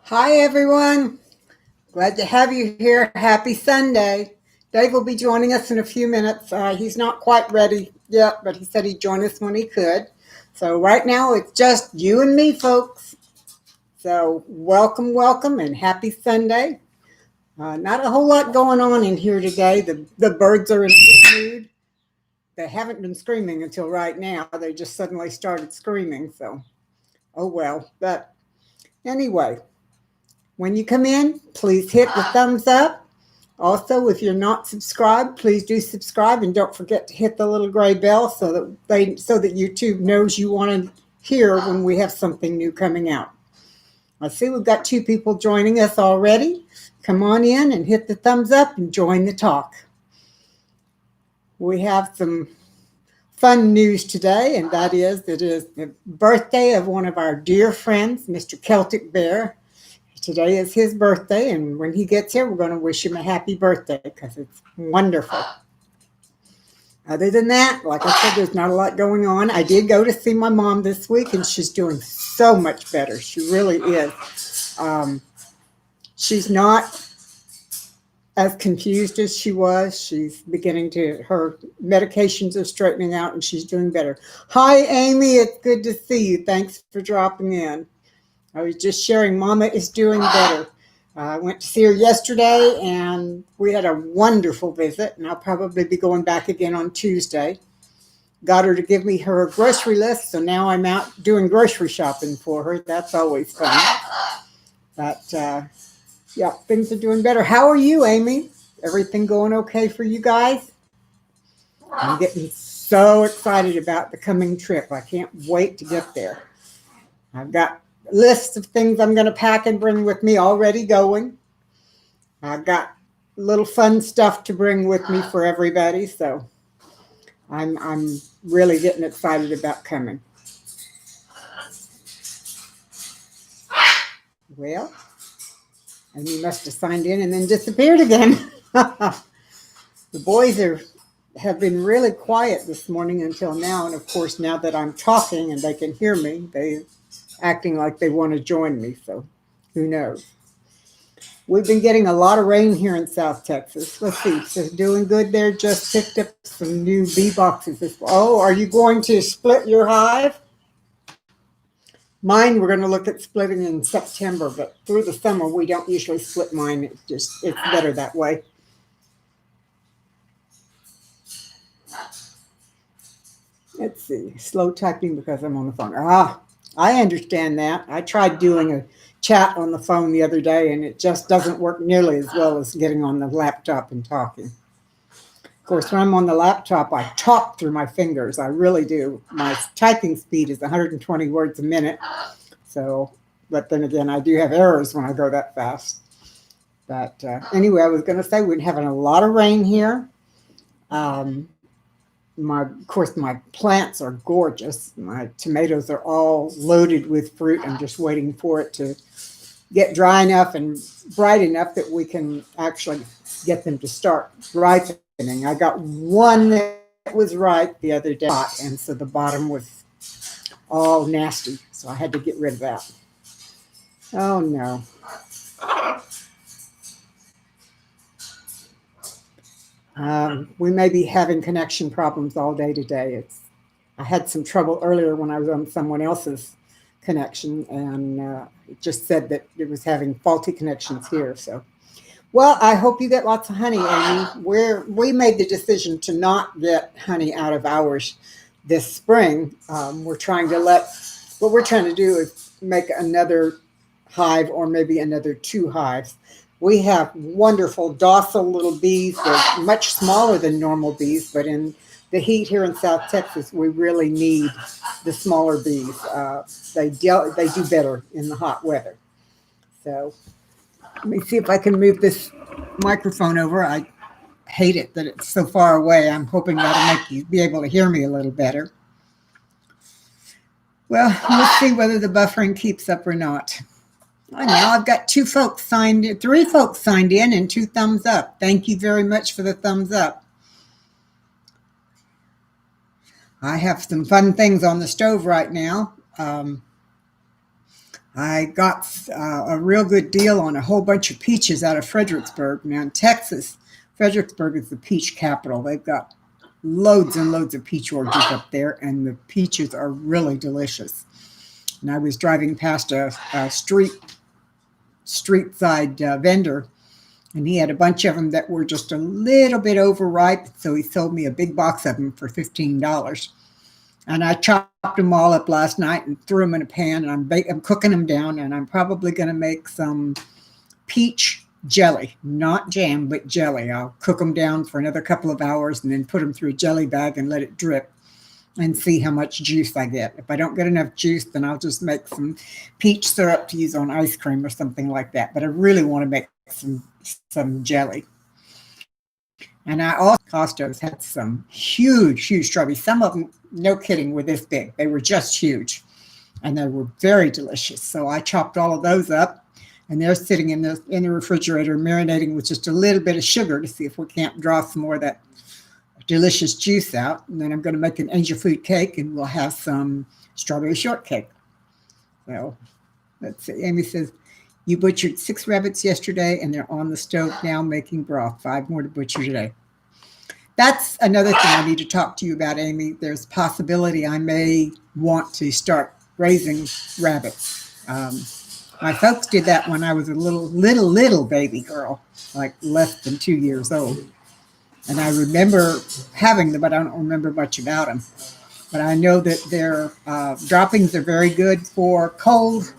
Hi, everyone. Glad to have you here. Happy Sunday. Dave will be joining us in a few minutes. He's not quite ready yet, but he said he'd join us when he could. So, right now, it's just you and me, folks. So, welcome, and happy Sunday. Not a whole lot going on in here today. The birds are in a good mood. They haven't been screaming until right now. They just suddenly started screaming. So, oh well. But anyway, when you come in, please hit the thumbs up. Also, if you're not subscribed, please do subscribe and don't forget to hit the little gray bell so that YouTube knows you want to hear when we have something new coming out. I see we've got two people joining us already. Come on in and hit the thumbs up and join the talk. We have some fun news today, and that is it is the birthday of one of our dear friends, Mr. Celtic Bear. Today is his birthday, and when he gets here, we're going to wish him a happy birthday because it's wonderful. Other than that, like I said, there's not a lot going on. I did go to see my mom this week, and she's doing so much better. She really is. She's not as confused as she was. She's her medications are straightening out, and she's doing better. Hi, Amy. It's good to see you. Thanks for dropping in. I was just sharing Mama is doing better. I went to see her yesterday, and we had a wonderful visit, and I'll probably be going back again on Tuesday. Got her to give me her grocery list, so now I'm out doing grocery shopping for her. That's always fun. But, yeah, things are doing better. How are you, Amy? Everything going okay for you guys? I'm getting so excited about the coming trip. I can't wait to get there. I've got lists of things I'm going to pack and bring with me already going. I've got little fun stuff to bring with me for everybody, so I'm really getting excited about coming. Well, and you must have signed in and then disappeared again. The boys have been really quiet this morning until now, and of course now that I'm talking and they can hear me, they acting like they want to join me, so who knows. We've been getting a lot of rain here in South Texas. Let's see, so doing good there. Just picked up some new bee boxes. Oh, are you going to split your hive? Mine, we're going to look at splitting in September, but through the summer, we don't usually split mine. It's better that way. Let's see, slow typing because I'm on the phone. I understand that. I tried doing a chat on the phone the other day, and it just doesn't work nearly as well as getting on the laptop and talking. Of course, when I'm on the laptop, I talk through my fingers. I really do. My typing speed is 120 words a minute. So, but then again, I do have errors when I go that fast. But anyway, I was going to say we're having a lot of rain here. Of course, my plants are gorgeous. My tomatoes are all loaded with fruit. I'm just waiting for it to get dry enough and bright enough that we can actually get them to start ripening. I got one that was ripe the other day, and so the bottom was all nasty, so I had to get rid of that. Oh no. We may be having connection problems all day today. I had some trouble earlier when I was on someone else's connection, and it just said that it was having faulty connections here. So, well, I hope you get lots of honey, Amy. We made the decision to not get honey out of ours this spring. What we're trying to do is make another hive or maybe another two hives. We have wonderful, docile little bees. They're much smaller than normal bees, but in the heat here in South Texas, we really need the smaller bees. They do better in the hot weather. So let me see if I can move this microphone over. I hate it that it's so far away. I'm hoping that'll make you be able to hear me a little better. Well, let's see whether the buffering keeps up or not. Now I've got three folks signed in and 2 thumbs up. Thank you very much for the thumbs up. I have some fun things on the stove right now. I got a real good deal on a whole bunch of peaches out of Fredericksburg. Now in Texas, Fredericksburg is the peach capital. They've got loads and loads of peach orchards up there, and the peaches are really delicious. And I was driving past a street side vendor, and he had a bunch of them that were just a little bit overripe. So he sold me a big box of them for $15. And I chopped them all up last night and threw them in a pan, and I'm cooking them down, and I'm probably going to make some peach jelly, not jam, but jelly. I'll cook them down for another couple of hours and then put them through a jelly bag and let it drip and see how much juice I get. If I don't get enough juice, then I'll just make some peach syrup to use on ice cream or something like that. But I really want to make some jelly. And I also, Costco's had some huge strawberries. Some of them, no kidding, were this big. They were just huge, and they were very delicious. So I chopped all of those up, and they're sitting in the refrigerator, marinating with just a little bit of sugar to see if we can't draw some more of that delicious juice out. And then I'm going to make an angel food cake, and we'll have some strawberry shortcake. So let's see. Amy says, you butchered 6 rabbits yesterday, and they're on the stove now making broth. 5 more to butcher today. That's another thing I need to talk to you about, Amy. There's a possibility I may want to start raising rabbits. My folks did that when I was a little baby girl, like less than 2 years old. And I remember having them, but I don't remember much about them. But I know that their droppings are very good for cold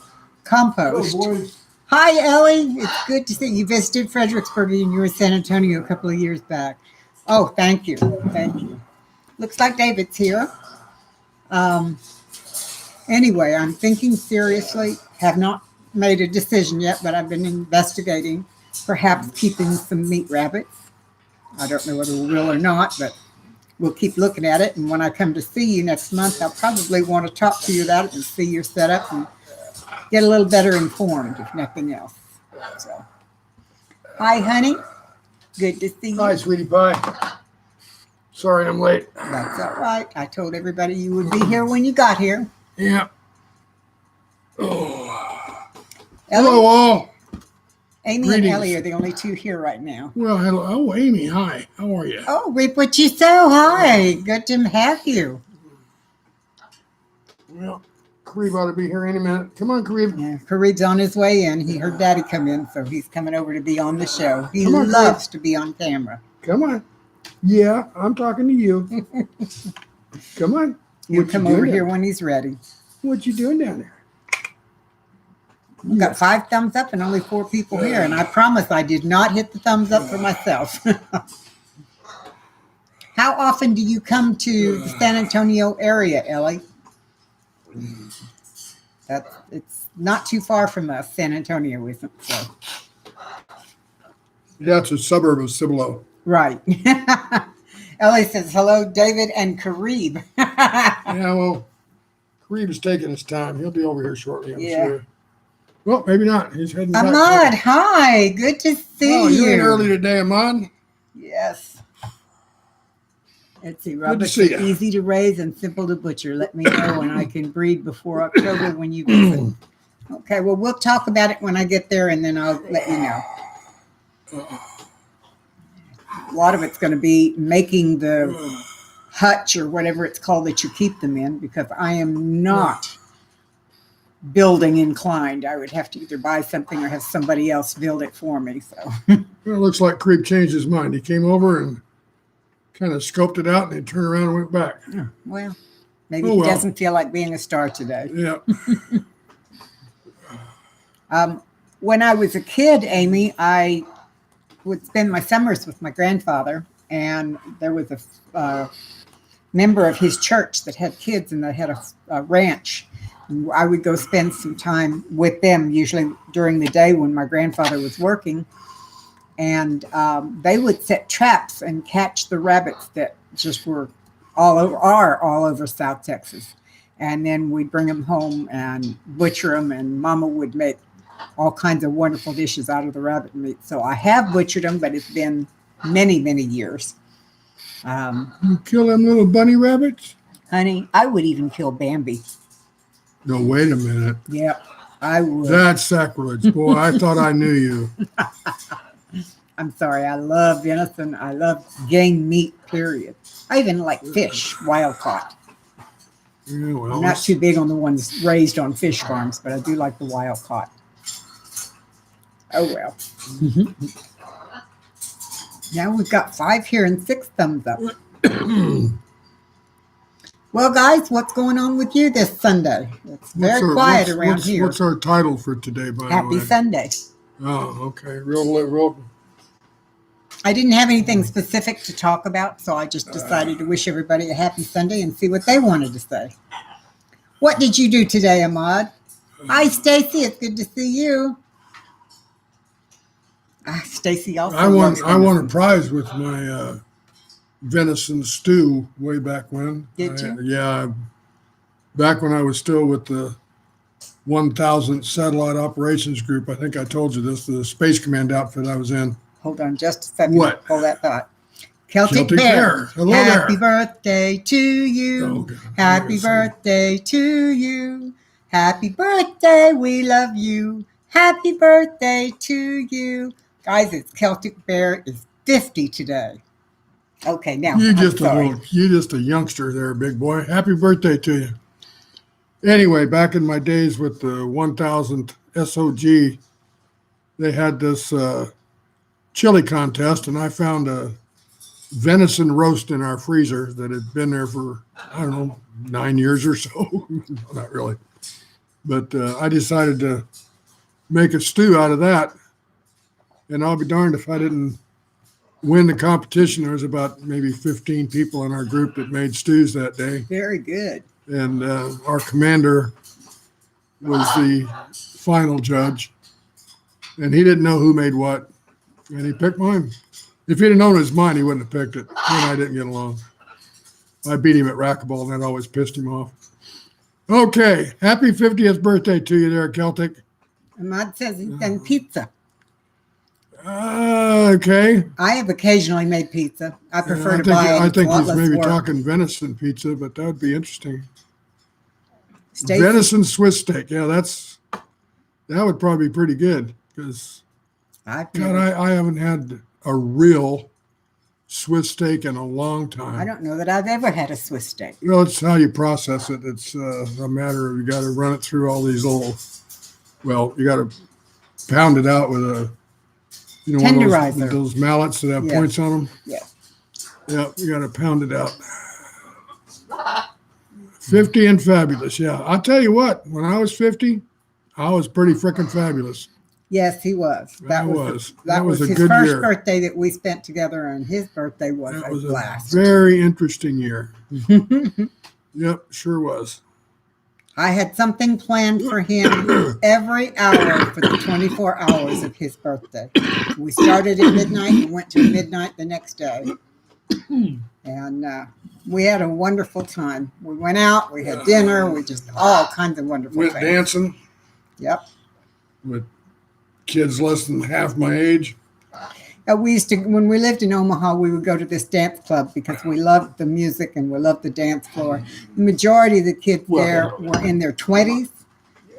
compost. Hello, Hi, Ellie. It's good to see you. Visited Fredericksburg and you were in San Antonio a couple of years back. Oh, thank you. Thank you. Looks like David's here. Anyway, I'm thinking seriously. Have not made a decision yet, but I've been investigating perhaps keeping some meat rabbits. I don't know whether we will or not, but we'll keep looking at it. And when I come to see you next month, I'll probably want to talk to you about it and see your setup and get a little better informed, if nothing else. So, hi, honey. Good to see you. Hi, sweetie pie. Sorry I'm late. That's all right. I told everybody you would be here when you got here. Yeah. Ellie, Hello, all. Amy Greetings. and Ellie are the only two here right now. Well, hello. Oh, Amy, hi. How are you? Oh, we put you so high. Good to have you. Well, Kareeb ought to be here any minute. Come on, Kareeb. Yeah, Kareeb's on his way in. He heard Daddy come in, so he's coming over to be on the show. He Come on, loves to be on camera. Come on. Yeah, I'm talking to you. Come on. He'll What you come over doing here down- when he's ready. What you doing down there? We've got 5 thumbs up and only 4 people here, and I promise I did not hit the thumbs up for myself. How often do you come to the San Antonio area, Ellie? It's not too far from us. San Antonio isn't, so. Yeah, it's a suburb of Cibolo. Right. Ellie says, hello, David and Kareeb. Yeah, well, Kareeb is taking his time. He'll be over here shortly, I'm Yeah. sure. Well, maybe not. He's heading back. Ahmad, hi. Good to see Oh, you. you're in early today, Ahmad. Yes. Let's see, to Robert's see ya. easy to raise and simple to butcher. Let me know when I can breed before October when you visit. Okay, well, we'll talk about it when I get there, and then I'll let you know. A lot of it's going to be making the hutch or whatever it's called that you keep them in, because I am not building inclined. I would have to either buy something or have somebody else build it for me. So Well, it looks like Kareeb changed his mind. He came over and kind of scoped it out, and then turned around and went back. well, maybe Oh, he well. doesn't feel like being a star today. Yeah. When I was a kid, Amy, I would spend my summers with my grandfather, and there was a member of his church that had kids, and they had a ranch. And I would go spend some time with them, usually during the day when my grandfather was working, and they would set traps and catch the rabbits that just were all over South Texas. And then we'd bring them home and butcher them, and Mama would make all kinds of wonderful dishes out of the rabbit meat. So I have butchered them, but it's been many, many years. You kill them little bunny rabbits? Honey, I would even kill Bambi. No, wait a minute. Yep. I would. That's sacrilege. Boy, I thought I knew you. I'm sorry. I love venison. I love game meat, period. I even like fish, wild caught. Yeah, well, I'm not too big on the ones raised on fish farms, but I do like the wild caught. Oh, well. Now we've got 5 here and 6 thumbs up. Well, guys, what's going on with you this Sunday? It's very quiet around here. What's our title for today, by the way? Happy Sunday. Oh, okay. Real. I didn't have anything specific to talk about, so I just decided to wish everybody a happy Sunday and see what they wanted to say. What did you do today, Ahmad? Hi, Stacy. It's good to see you. Stacy also. I won a prize with my venison stew way back when. Did you? Yeah. Back when I was still with the 1000 Satellite Operations Group. I think I told you this, the Space Command outfit I was in. Hold on just a second. What? Hold that thought. Celtic Bear. Hello Happy there. birthday to you. Oh, God. Happy birthday to you. Happy birthday. We love you. Happy birthday to you. Guys, it's Celtic Bear is 50 today. Okay, now You're I'm just a youngster there, big boy. Happy birthday to you. Anyway, back in my days with the 1000th SOG, they had this chili contest, and I found a venison roast in our freezer that had been there for, I don't know, 9 years or so. Not really. But I decided to make a stew out of that. And I'll be darned if I didn't win the competition. There was about maybe 15 people in our group that made stews that day. very good. And our commander was the final judge. And he didn't know who made what. And he picked mine. If he'd have known it was mine, he wouldn't have picked it. He and I didn't get along. I beat him at racquetball, and that always pissed him off. Okay. Happy 50th birthday to you there, Celtic. Ahmad says he's done pizza. Okay. I have occasionally made pizza. I prefer I to think, buy it. I It's think a lot he's less maybe work. talking venison pizza, but that would be interesting. Stacy, Venison Swiss steak. Yeah, that would probably be pretty good because I've God, never- I haven't had a real Swiss steak in a long time. I don't know that I've ever had a Swiss steak. Well, it's how you process it. It's a matter of you got to run it through all these little. Well, you got to pound it out with a, one of Tenderizer. those mallets that have Yeah. points on them. Yeah. Yeah, you got to pound it out. 50 and fabulous. Yeah, I'll tell you what. When I was 50, I was pretty freaking fabulous. Yes, he was. That was a his good first year. birthday that we spent together, and his birthday was That a was a blast. very interesting year. Yep, sure was. I had something planned for him every hour for the 24 hours of his birthday. We started at midnight and went to midnight the next day. And we had a wonderful time. We went out, we had dinner, we just all kinds of wonderful Went things. dancing Yep. with kids less than half my age. We used to, when we lived in Omaha, we would go to this dance club because we loved the music and we loved the dance floor. The majority of the kids there were in their 20s,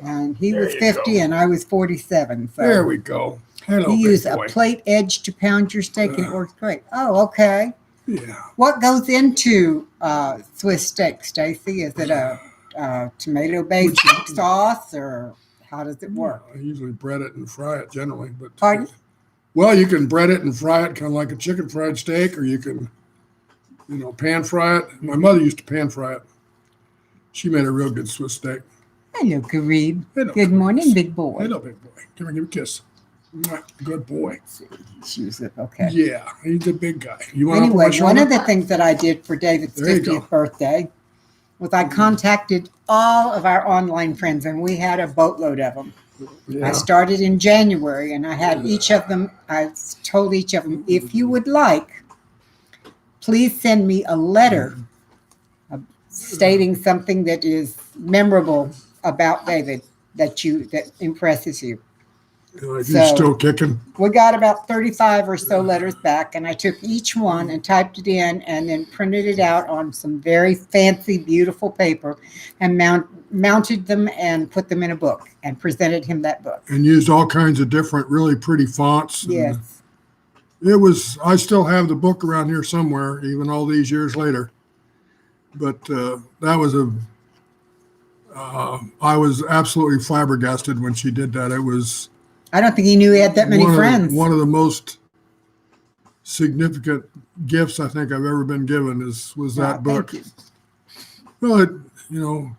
and he was 50 and I was 47. So There we go. Hello, you big use a boy. plate edge to pound your steak and it works great. Oh, okay. Yeah. What goes into Swiss steak, Stacy? Is it a tomato-based sauce, or how does it work? I usually bread it and fry it generally, but Pardon? well, you can bread it and fry it kind of like a chicken fried steak, or you can, pan fry it. My mother used to pan fry it. She made a real good Swiss steak. Hello, Kareem. Hello. Good morning, big boy. Hello, big boy. Come here, give me a kiss. Mwah. Good boy. She was okay. Yeah, he's a big guy. You want Anyway, to one of the things that I did for David's There you go. 50th birthday was I contacted all of our online friends, and we had a boatload of them. Yeah. I started in January, and I had each of them, I told each of them, if you would like, please send me a letter stating something that is memorable about David that impresses you. You're So- still kicking. We got about 35 or so letters back, and I took each one and typed it in and then printed it out on some very fancy, beautiful paper and mounted them and put them in a book and presented him that book. And used all kinds of different, really pretty fonts. And Yes. I still have the book around here somewhere, even all these years later. But that was I was absolutely flabbergasted when she did that. It was I don't think he knew he had that many friends. One of the most significant gifts I think I've ever been given was that Wow, book. thank you. Well,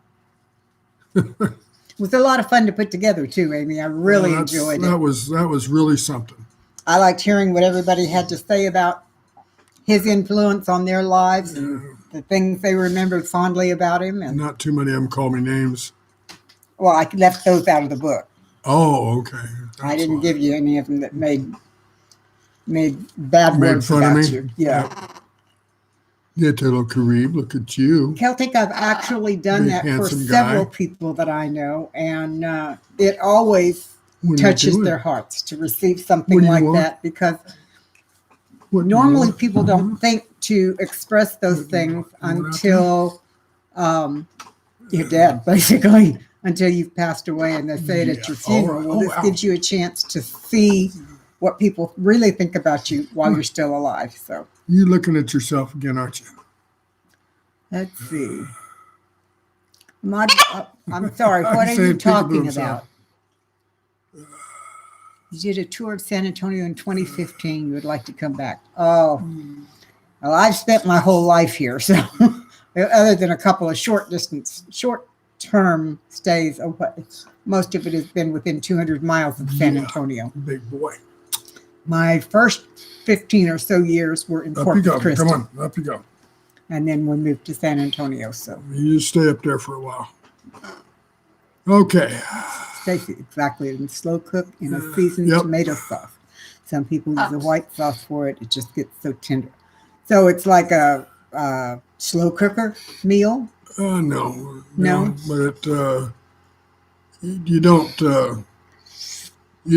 It was a lot of fun to put together too, Amy. I really enjoyed that it. was really something. I liked hearing what everybody had to say about his influence on their lives and the things they remembered fondly about him. And Not too many of them call me names. well, I left those out of the book. Oh, okay. I That's didn't why. give you any of them that made bad Made words fun of about me? you. Yeah. Yeah, little Kareem, look at you. Celtic, I've actually done Big, that for handsome several guy. people that I know, and it always What are you touches doing? their hearts to receive something What do you like want? that because What do you normally want? people don't think to express those What do you things want? You want out until you're dead, basically, until you've passed away and they say it at Yeah. your funeral. Oh, Well, this ow. gives you a chance to see what people really think about you while you're still alive. So You looking at yourself again, aren't you? let's see. I'm sorry, I'm what are saying you peekaboo talking himself. about? You did a tour of San Antonio in 2015. You would like to come back. Oh, well, I've spent my whole life here. So, other than a couple of short term stays, most of it has been within 200 miles of San Yeah. Antonio. Big boy. My first 15 or so years were in Up you Corpus go. Christi. Come on, up you go. And then we moved to San Antonio. So, You just stay up there for a while. Okay. Stacy, exactly. And slow cook in a seasoned Yep. tomato sauce. Some people use a white sauce for it. It just gets so tender. So it's like a slow cooker meal. No. No? But you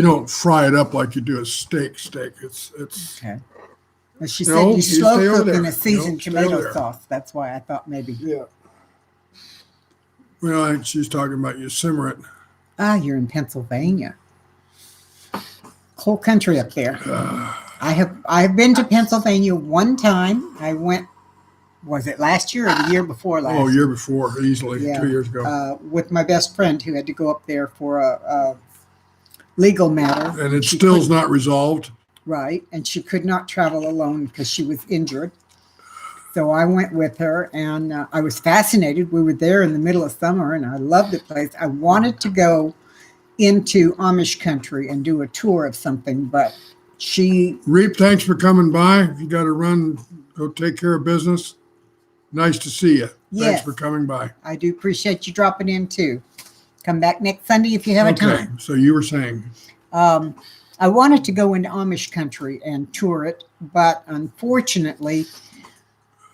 don't fry it up like you do a steak. It's Okay. Well, she No, said you you slow stay over cook there. in a seasoned No, stay over tomato there. sauce. That's why I thought maybe. yeah. Well, I think she's talking about you simmer it. Ah, you're in Pennsylvania. Whole country up there. I have been to Pennsylvania one time. I went. Was it last year or the year before last? Oh, year before, easily, Yeah. 2 years ago. With my best friend who had to go up there for a legal matter. And it She still's couldn't- not resolved. right, and she could not travel alone because she was injured. So I went with her, and I was fascinated. We were there in the middle of summer, and I loved the place. I wanted to go into Amish country and do a tour of something, but she Reap, thanks for coming by. If you got to run, go take care of business. Nice to see you. Yes. Thanks for coming by. I do appreciate you dropping in too. Come back next Sunday if you have a time. So you were saying, I wanted to go into Amish country and tour it, but unfortunately,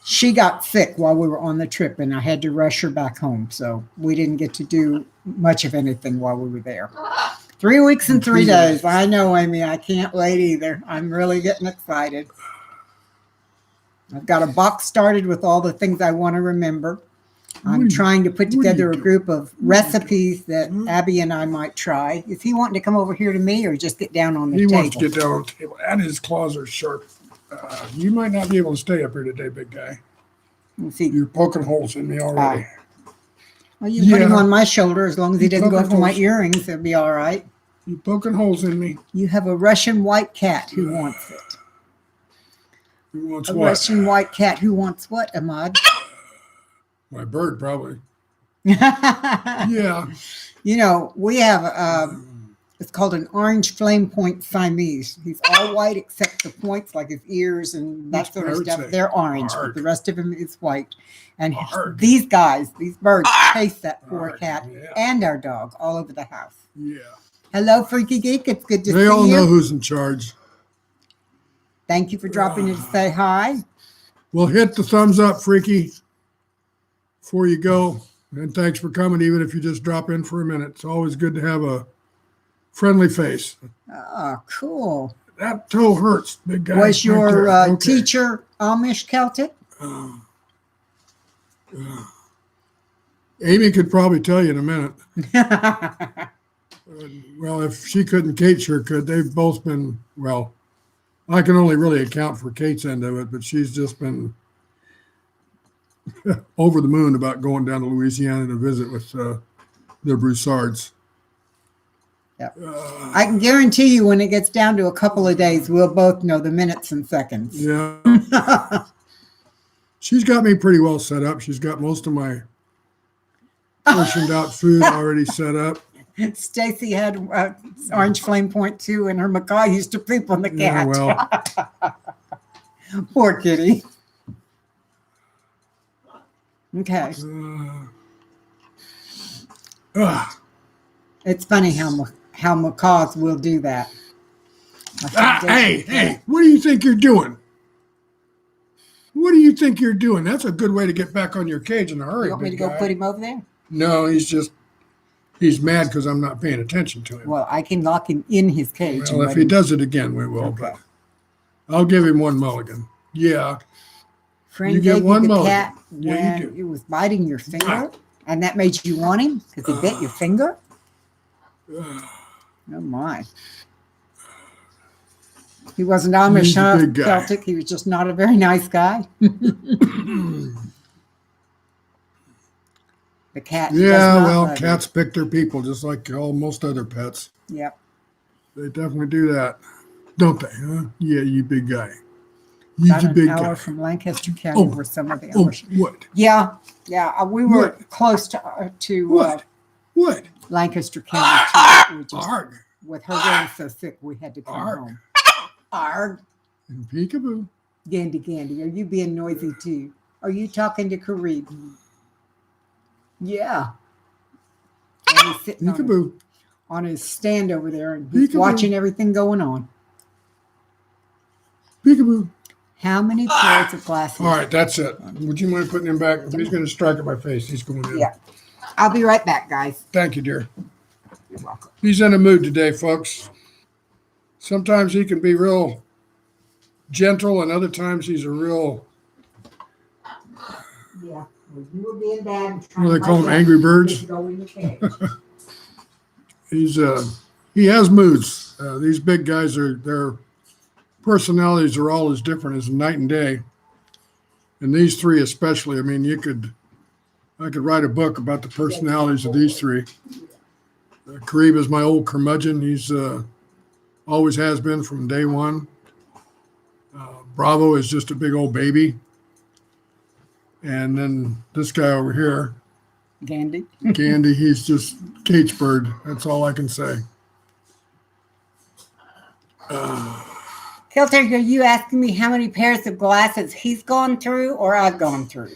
she got sick while we were on the trip, and I had to rush her back home. So we didn't get to do much of anything while we were there. 3 weeks and 3 days. I know, Amy. I can't wait either. I'm really getting excited. I've got a box started with all the things I want to remember. I'm trying to put what are you together a doing? group of recipes that Abby and I might try. Is he wanting to come over here to me or just get down on the he table? wants to get down on the table. And his claws are sharp. You might not be able to stay up here today, big guy. Let's see. You're poking holes in me already. Well, you can put him Yeah. on my shoulder as long as he You doesn't go poke after my holes. earrings. It'll be all right. You're poking holes in me. You have a Russian white cat who wants it. Who wants A what? Russian white cat who wants what, Ahmad? My bird, probably. You Yeah. know, we have it's called an orange flame point Siamese. He's all white except the points, like his ears and that Which sort of birds stuff. say? They're orange, Bark. but the rest of him is white. And Bark. these birds chase that poor Bark, cat yeah. and our dog all over the house. Yeah. Hello, Freaky Geek. It's good to They see all you. know who's in charge. Thank you for dropping in to say hi. Well, hit the thumbs up, Freaky, before you go. And thanks for coming, even if you just drop in for a minute. It's always good to have a Friendly face. Oh, cool. That toe hurts, big guy. Was your right there. Okay. teacher Amish Celtic? Amy could probably tell you in a minute. Well, if she couldn't, Kate sure could. They've both been, well, I can only really account for Kate's end of it, but she's just been over the moon about going down to Louisiana to visit with the Broussards. Yep. I can guarantee you when it gets down to a couple of days, we'll both know the minutes and seconds. Yeah. She's got me pretty well set up. She's got most of my portioned out food already set up. Stacy had Orange Flame Point 2 and her macaw used to poop on the cat. Yeah, well. Poor kitty. Okay. It's funny how macaws will do that. Hey, what do you think you're doing? What do you think you're doing? That's a good way to get back on your cage in a hurry. You want me to big go guy. put him over there? No, he's mad because I'm not paying attention to him. Well, I can lock him in his cage. Well, and if let he him- does it again, we will. Okay. But I'll give him one mulligan. Yeah. Friend You get gave one you the mulligan. cat Yeah, you when do. it was biting your finger, and that made you want him because he bit your finger. Oh my! He wasn't Amish, He's a huh, big guy. Celtic. He was just not a very nice guy. The cat. does Yeah, not well, love you. cats pick their people just like most other pets. Yep. They definitely do that, don't they? Huh? Yeah, you big guy. He's About a an big hour guy. from Lancaster County, Oh, were some of the Oh, Amish. what? Yeah. We were What? close to What? What? Lancaster County too. We just, Arg with her getting so sick, we had to come Arg. home. Arg. and peekaboo. Gandy, are you being noisy too? Are you talking to Kareem? Yeah. And he's sitting Peekaboo. on his stand over there and he's Peekaboo. watching everything going on. Peekaboo. How many pairs of glasses? All right, that's it. Would you mind putting him back? If he's going to strike at my face, he's going in. Yeah. I'll be right back, guys. Thank you, dear. You're welcome. He's in a mood today, folks. Sometimes he can be real gentle, and other times he's a real, Yeah. Well, you were being bad and what do they call them, Angry Birds? Go in the cage. He has moods. These big guys their personalities are all as different as night and day. And these three especially, I mean, I could write a book about the personalities of these three. Kareem is my old curmudgeon. He's always has been from day one. Bravo is just a big old baby. And then this guy over here, Gandy. Candy, he's just Kate's bird. That's all I can say. Kilter, are you asking me how many pairs of glasses he's gone through or I've gone through?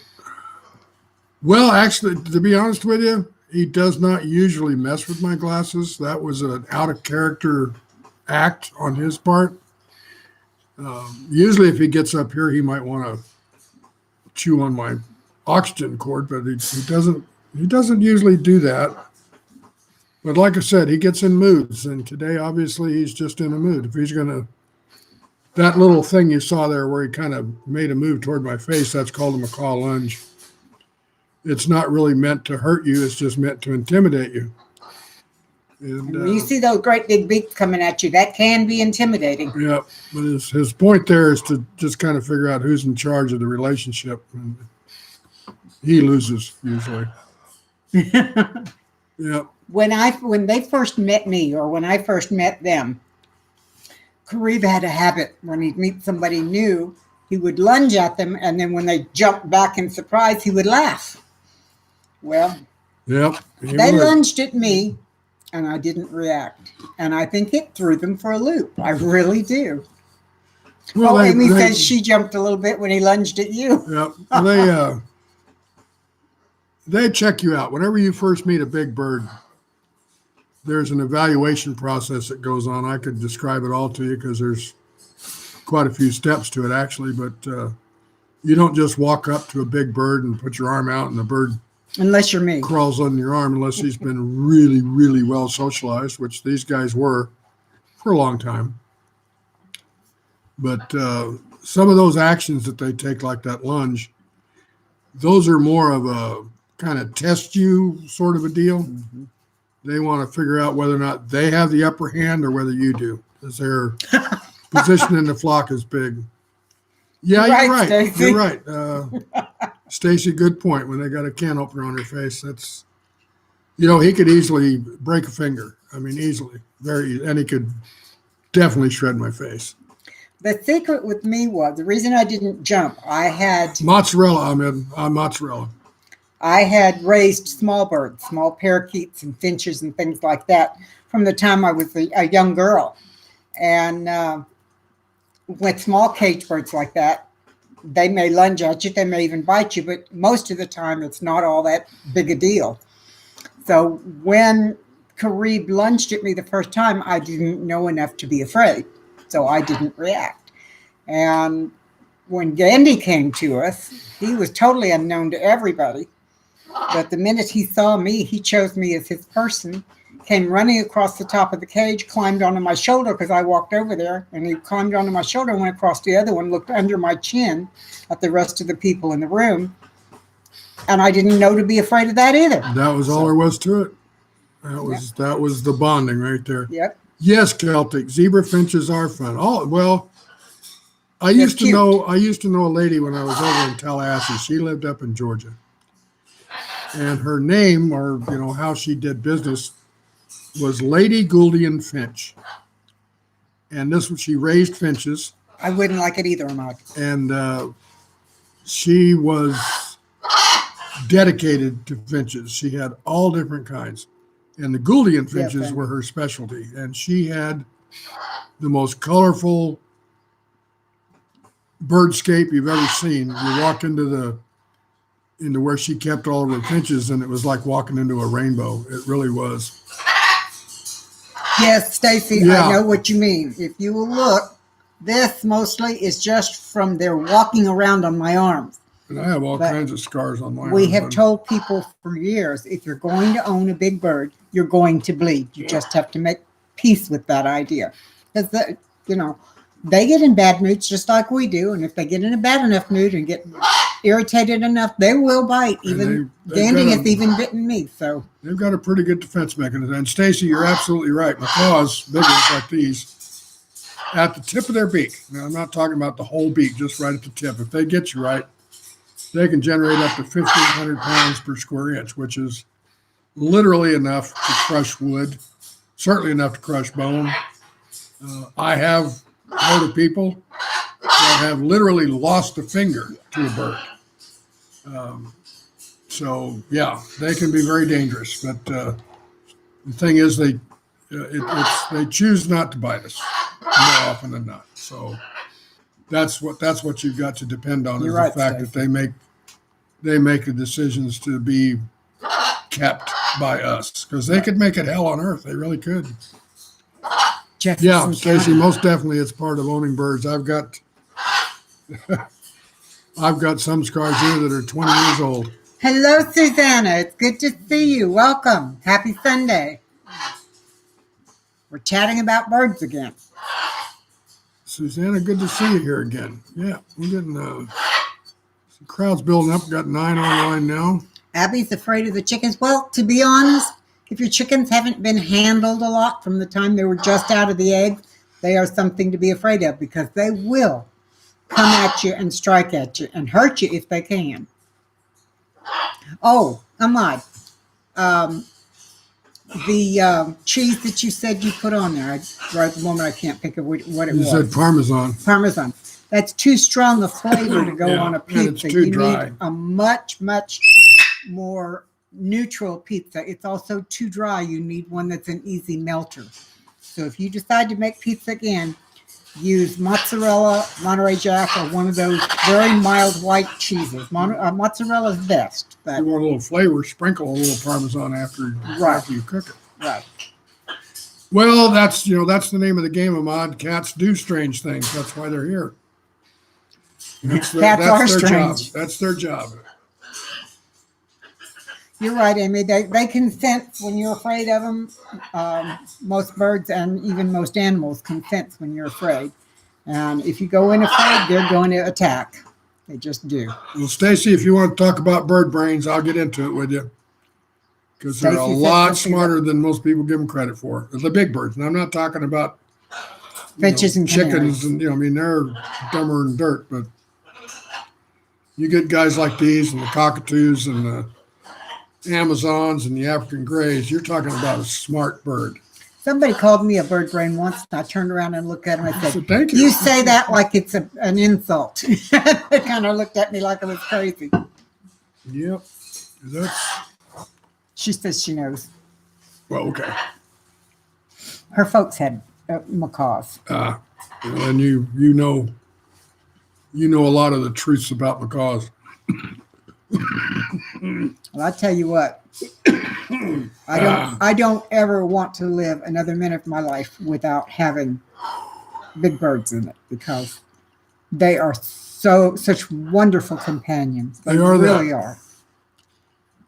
Well, actually, to be honest with you, he does not usually mess with my glasses. That was an out of character act on his part. Usually if he gets up here, he might want to chew on my oxygen cord, but he doesn't usually do that. But like I said, he gets in moods, and today obviously he's just in a mood. If he's gonna, that little thing you saw there where he kind of made a move toward my face, that's called a macaw lunge. It's not really meant to hurt you, it's just meant to intimidate you. And when you see those great big beaks coming at you, that can be intimidating. Yeah, but his point there is to just kind of figure out who's in charge of the relationship. And he loses usually. Yeah. When they first met me or when I first met them, Kareem had a habit when he'd meet somebody new, he would lunge at them, and then when they jumped back in surprise, he would laugh. Well, Yep. they lunged at me, and I didn't react. And I think it threw them for a loop. I really do. Well, Amy says she jumped a little bit when he lunged at you. Yep. They check you out. Whenever you first meet a big bird, there's an evaluation process that goes on. I could describe it all to you because there's quite a few steps to it actually, but you don't just walk up to a big bird and put your arm out and the bird Unless you're me. crawls on your arm unless he's been really, really well socialized, which these guys were for a long time. But some of those actions that they take, like that lunge, those are more of a kind of test you sort of a deal. Mhm. They want to figure out whether or not they have the upper hand or whether you do, because their position in the flock is big. Yeah, You're you're right, right. Stacy. You're right. Stacy, good point. When they got a can opener on their face, that's, he could easily break a finger. I mean, easily, and he could definitely shred my face. The secret with me was the reason I didn't jump. Mozzarella, mozzarella. I had raised small birds, small parakeets and finches and things like that from the time I was a young girl. And with small cage birds like that, they may lunge at you, they may even bite you, but most of the time it's not all that big a deal. So when Karib lunged at me the first time, I didn't know enough to be afraid. So I didn't react. And when Gandhi came to us, he was totally unknown to everybody. But the minute he saw me, he chose me as his person, came running across the top of the cage, climbed onto my shoulder because I walked over there, and he climbed onto my shoulder and went across the other one, looked under my chin at the rest of the people in the room. And I didn't know to be afraid of that either. That was all there was to it. That was the bonding right there. Yep. Yes, Celtic. Zebra finches are fun. Oh, well, I They're used to cute. know a lady when I was over in Tallahassee. She lived up in Georgia. And her name, or how she did business, was Lady Gouldian Finch. And she raised finches. I wouldn't like it either, Ahmad. And she was dedicated to finches. She had all different kinds. And the Gouldian finches Yeah, were her specialty. And she had the most colorful birdscape you've ever seen. You walk into where she kept all of her finches, and it was like walking into a rainbow. It really was. Yes, Stacy, Yeah. I know what you mean. If you will look, this mostly is just from their walking around on my arms. And I have all But kinds of scars on my We arms. have told people for years, if you're going to own a big bird, you're going to bleed. You just have to make peace with that idea. Because, they get in bad moods just like we do. And if they get in a bad enough mood and get irritated enough, they will bite. Even they've Gandhi got has even bitten me. So They've got a pretty good defense mechanism. And Stacy, you're absolutely right. Macaws, big ones like these, at the tip of their beak. Now, I'm not talking about the whole beak, just right at the tip. If they get you right, they can generate up to 1,500 pounds per square inch, which is literally enough to crush wood, certainly enough to crush bone. I have heard of people that have literally lost a finger to a bird. So, yeah, they can be very dangerous. But the thing is, they choose not to bite us more often than not. So that's what you've got to depend on. You're is right, the fact Steve. that they make the decisions to be kept by us, because they could make it hell on earth. They really could. Jefferson Yeah, County. Stacy, most definitely it's part of owning birds. I've got some scars here that are 20 years old. Hello, Susanna. It's good to see you. Welcome. Happy Sunday. We're chatting about birds again. Susanna, good to see you here again. Yeah, we're getting some crowds building up. We've got 9 online now. Abby's afraid of the chickens. Well, to be honest, if your chickens haven't been handled a lot from the time they were just out of the egg, they are something to be afraid of, because they will come at you and strike at you and hurt you if they can. Oh, Ahmad, the cheese that you said you put on there, right at the moment I can't think of what it You was. said Parmesan. Parmesan. That's too strong a flavor to go Yeah, on a and it's pizza. too You dry. need a much, much more neutral pizza. It's also too dry. You need one that's an easy melter. So if you decide to make pizza again, use mozzarella, Monterey Jack, or one of those very mild white cheeses. Mozzarella is best, If but you want a little flavor, sprinkle a little Parmesan after you cook it. right. Well, that's the name of the game, Ahmad. Cats do strange things. That's why they're here. That's Cats are their strange. job. That's their job. You're right, Amy. They can sense when you're afraid of them. Most birds and even most animals can sense when you're afraid. And if you go in afraid, they're going to attack. They just do. Well, Stacy, if you want to talk about bird brains, I'll get into it with you. Because they're a Stacy said lot something smarter than most people give them credit for. The big birds. And I'm not talking about Finches and chickens canaries. and I mean they're dumber than dirt, but you get guys like these and the cockatoos and the Amazons and the African grays, you're talking about a smart bird. Somebody called me a bird brain once, and I turned around and looked at him. I I said, said, thank you. "You say that like it's an insult." They kind of looked at me like I was crazy. Yep. That's She says she knows. well, okay. Her folks had macaws. And you know a lot of the truths about macaws. Well, I tell you what, I don't ever want to live another minute of my life without having big birds in it because they are such wonderful companions. They They are that. really are.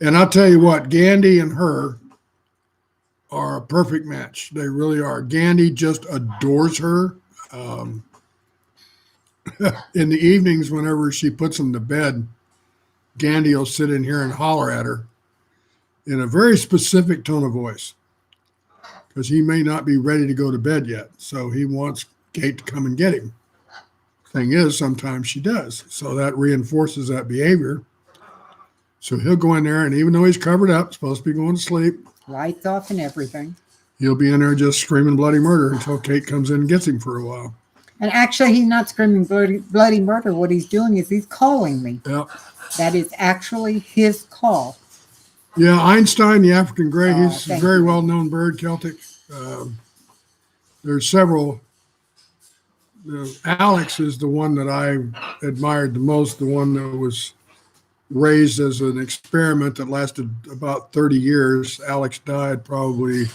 And I'll tell you what, Gandhi and her are a perfect match. They really are. Gandhi just adores her. In the evenings, whenever she puts them to bed, Gandhi will sit in here and holler at her in a very specific tone of voice because he may not be ready to go to bed yet. So he wants Kate to come and get him. Thing is, sometimes she does. So that reinforces that behavior. So he'll go in there, and even though he's covered up, supposed to be going to sleep, Lights off and everything. he'll be in there just screaming bloody murder until Kate comes in and gets him for a while. And actually, he's not screaming bloody murder. What he's doing is he's calling me. Yeah. That is actually his call. Yeah, Einstein, the African gray, Oh, he's a thank very you. well-known bird, Celtic. There's several. Alex is the one that I admired the most, the one that was raised as an experiment that lasted about 30 years. Alex died probably,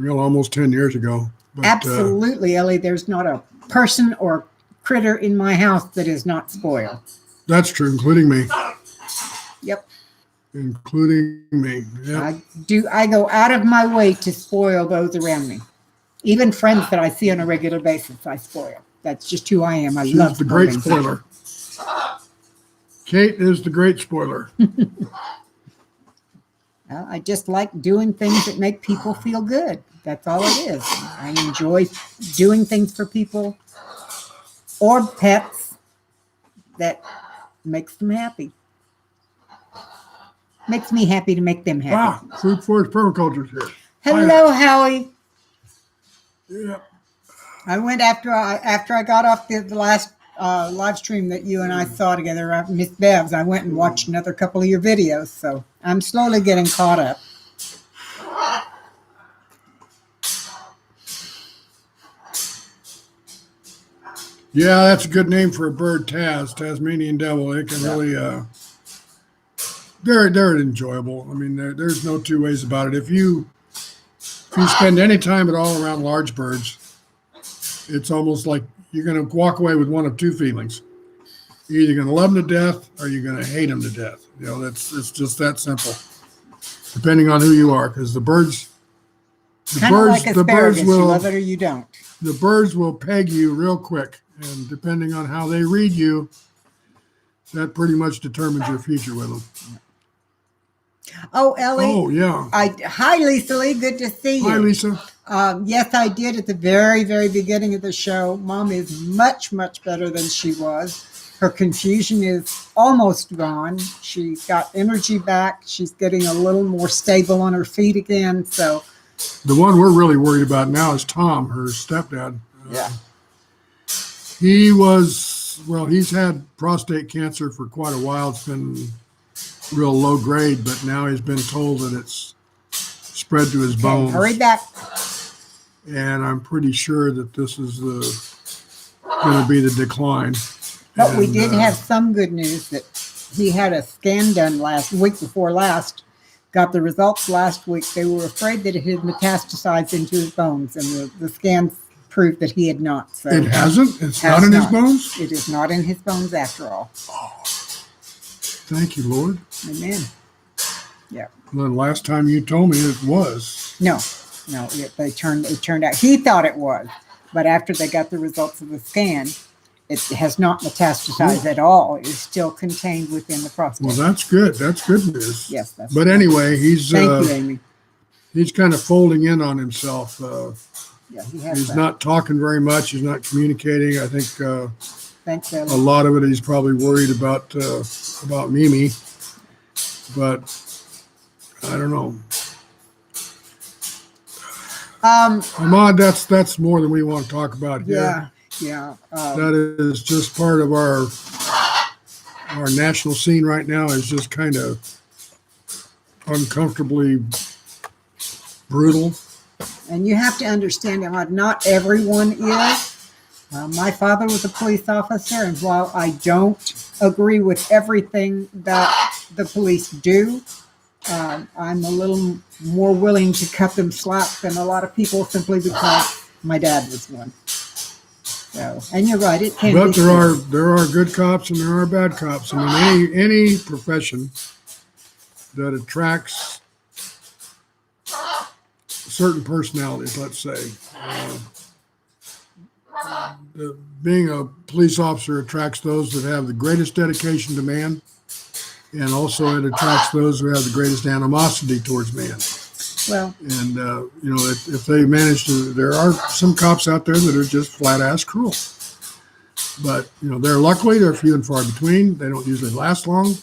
almost 10 years ago. But, Absolutely, Ellie. There's not a person or critter in my house that is not spoiled. That's true, including me. Yep. Including me. Yeah. I go out of my way to spoil those around me. Even friends that I see on a regular basis, I spoil. That's just who I am. I love She's the great spoiling. spoiler. Kate is the great spoiler. Well, I just like doing things that make people feel good. That's all it is. I enjoy doing things for people or pets that makes them happy. Makes me happy to make them happy. Wow, Food Forest Permaculture's here. Hello, Howie. Yeah. I went after I got off the last live stream that you and I saw together, Miss Bev's. I went and watched another couple of your videos, so I'm slowly getting caught up. Yeah, that's a good name for a bird, Tasmanian devil. It can really, they're enjoyable. I mean, there's no two ways about it. If you spend any time at all around large birds, it's almost like you're going to walk away with one of two feelings. You're either going to love them to death or you're going to hate them to death. It's just that simple, depending on who you are, because the birds Kind of like asparagus. You love it or you don't. the birds will peg you real quick, and depending on how they read you, that pretty much determines your future with them. Oh, Ellie. Oh yeah. Hi, Lisa Lee. Good to see you. Hi, Lisa. Yes, I did at the very, very beginning of the show. Mom is much, much better than she was. Her confusion is almost gone. She got energy back. She's getting a little more stable on her feet again. So, The one we're really worried about now is Tom, her stepdad. yeah. He's had prostate cancer for quite a while. It's been real low grade, but now he's been told that it's spread to his Okay, bones. hurry back. And I'm pretty sure that this is going to be the decline. But we And, did have some good news that he had a scan done week before last. Got the results last week. They were afraid that it had metastasized into his bones, and the scans proved that he had not. So It hasn't? It's has not in his not. bones? It is not in his bones after all. Thank you, Lord. Amen. The last time you told me it was. No, it turned out he thought it was, but after they got the results of the scan, it has not metastasized at all. It's still contained within the prostate. Well, that's good. That's good news. Yes, that's. But anyway, Thank you, Amy. he's kind of folding in on himself. Yeah, he has. He's that. not talking very much. He's not communicating. I think Thanks, a Ellie. lot of it he's probably worried about Mimi. But I don't know. Ahmad, that's more than we want to talk about here. Yeah. That is just part of our national scene right now is just kind of uncomfortably brutal. And you have to understand, Ahmad, not everyone is. My father was a police officer, and while I don't agree with everything that the police do, I'm a little more willing to cut them slack than a lot of people simply because my dad was one. So, and you're right, it can But be. there are good cops and there are bad cops. I mean, any profession that attracts certain personalities, let's say. Being a police officer attracts those that have the greatest dedication to man, and also it attracts those who have the greatest animosity towards man. Well, And, if they manage to, there are some cops out there that are just flat ass cruel. But, they're few and far between. They don't usually last long.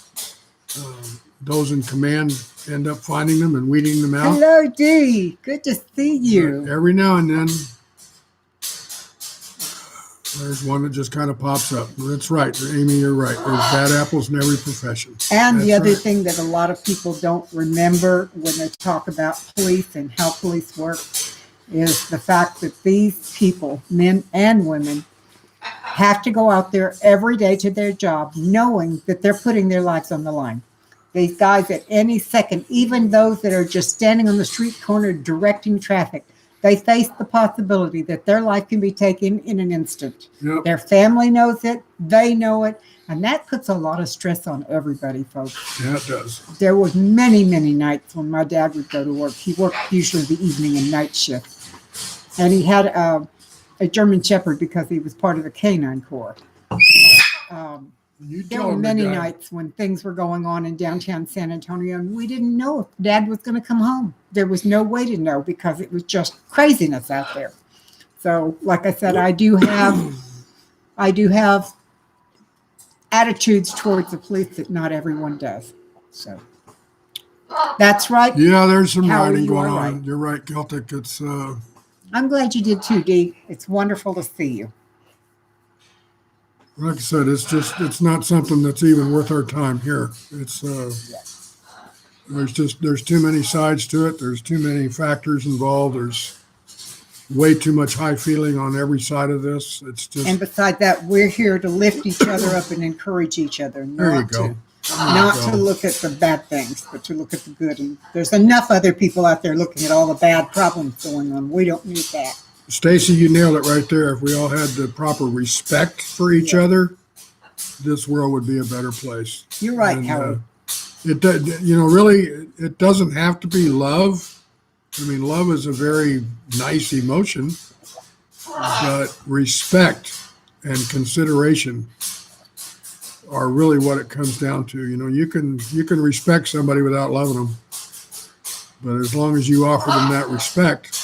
Those in command end up finding them and weeding them out. hello, Dee. Good to see you. But every now and then, there's one that just kind of pops up. That's right, Amy, you're right. There's bad apples in every profession. And the That's other right. thing that a lot of people don't remember when they talk about police and how police work is the fact that these people, men and women, have to go out there every day to their job knowing that they're putting their lives on the line. These guys at any second, even those that are just standing on the street corner directing traffic, they face the possibility that their life can be taken in an instant. Yep. Their family knows it, they know it, and that puts a lot of stress on everybody, folks. Yeah, it does. There was many nights when my dad would go to work. He worked usually the evening and night shift. And he had a German Shepherd because he was part of the Canine Corps. You There tell were them, many guy. nights when things were going on in downtown San Antonio, and we didn't know if Dad was going to come home. There was no way to know because it was just craziness out there. So, like I said, I do have attitudes towards the police that not everyone does. So, that's right. Yeah, there's some Howie, writing you going are on. right. You're right, Celtic. It's I'm glad you did too, Dee. It's wonderful to see you. like I said, it's not something that's even worth our time here. It's there's too many sides to it. There's too many factors involved. There's way too much high feeling on every side of this. It's just And besides that, we're here to lift each other up and encourage each other. There you Not go. to not to look at the bad things, but to look at the good. And there's enough other people out there looking at all the bad problems going on. We don't need that. Stacy, you nailed it right there. If we all had the proper respect for each other, this world would be a better place. You're right, And, Howard. really, it doesn't have to be love. I mean, love is a very nice emotion, but respect and consideration are really what it comes down to. You can respect somebody without loving them, but as long as you offer them that respect,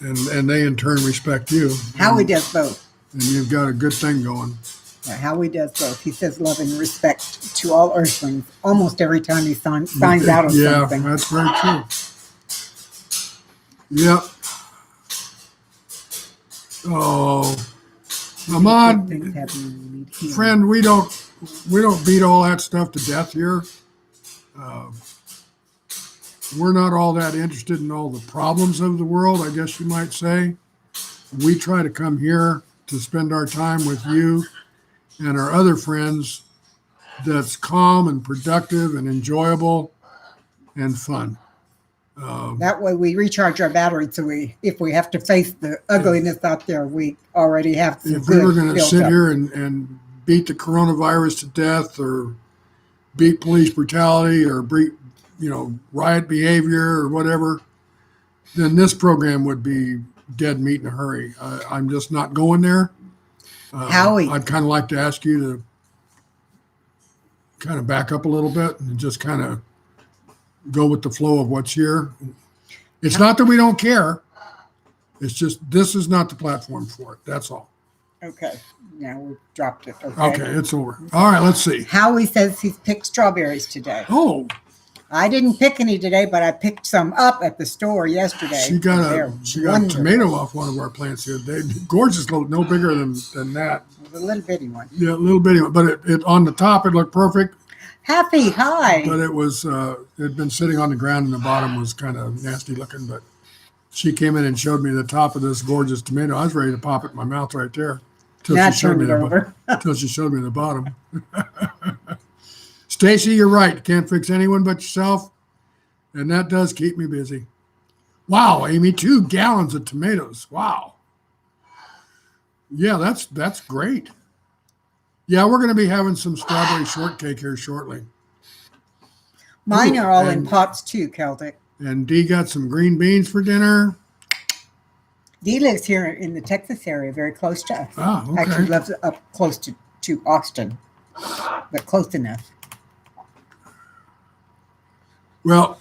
and they in turn respect you, Howie does both. and you've got a good thing going. Yeah, Howie does both. He says love and respect to all earthlings almost every time he signs out on Yeah, something. that's very true. Yep. Oh, Good Ahmad, things happen when we need healing. friend, we don't beat all that stuff to death here. We're not all that interested in all the problems of the world, I guess you might say. We try to come here to spend our time with you and our other friends that's calm and productive and enjoyable and fun. That way we recharge our batteries so if we have to face the ugliness out there, we already have some If we were good going to built sit up. here and beat the coronavirus to death or beat police brutality or riot behavior or whatever, then this program would be dead meat in a hurry. I'm just not going there. Howie. I'd kind of like to ask you to kind of back up a little bit and just kind of go with the flow of what's here. It's not that we don't care. It's just this is not the platform for it. That's all. Okay. Now we've dropped it. Okay, it's over. All right, let's see. Howie says he's picked strawberries today. Oh, I didn't pick any today, but I picked some up at the store yesterday. she got They're a wonderful. tomato off one of our plants here. They gorgeous, no bigger than that. It was a little bitty one. Yeah, a little bitty one, but it on the top it looked perfect. Happy, hi. But it was it had been sitting on the ground and the bottom was kind of nasty looking. But she came in and showed me the top of this gorgeous tomato. I was ready to pop it in my mouth right there Now she showed turn me it over. until she showed me the bottom. Stacy, you're right. Can't fix anyone but yourself, and that does keep me busy. Wow, Amy, 2 gallons of tomatoes. Wow. Yeah, that's great. Yeah, we're going to be having some strawberry shortcake here shortly. Mine are all in And- pots too, Celtic. And Dee got some green beans for dinner. Dee lives here in the Texas area, very close to us. Ah, okay. Actually lives up close to Austin, but close enough. Well,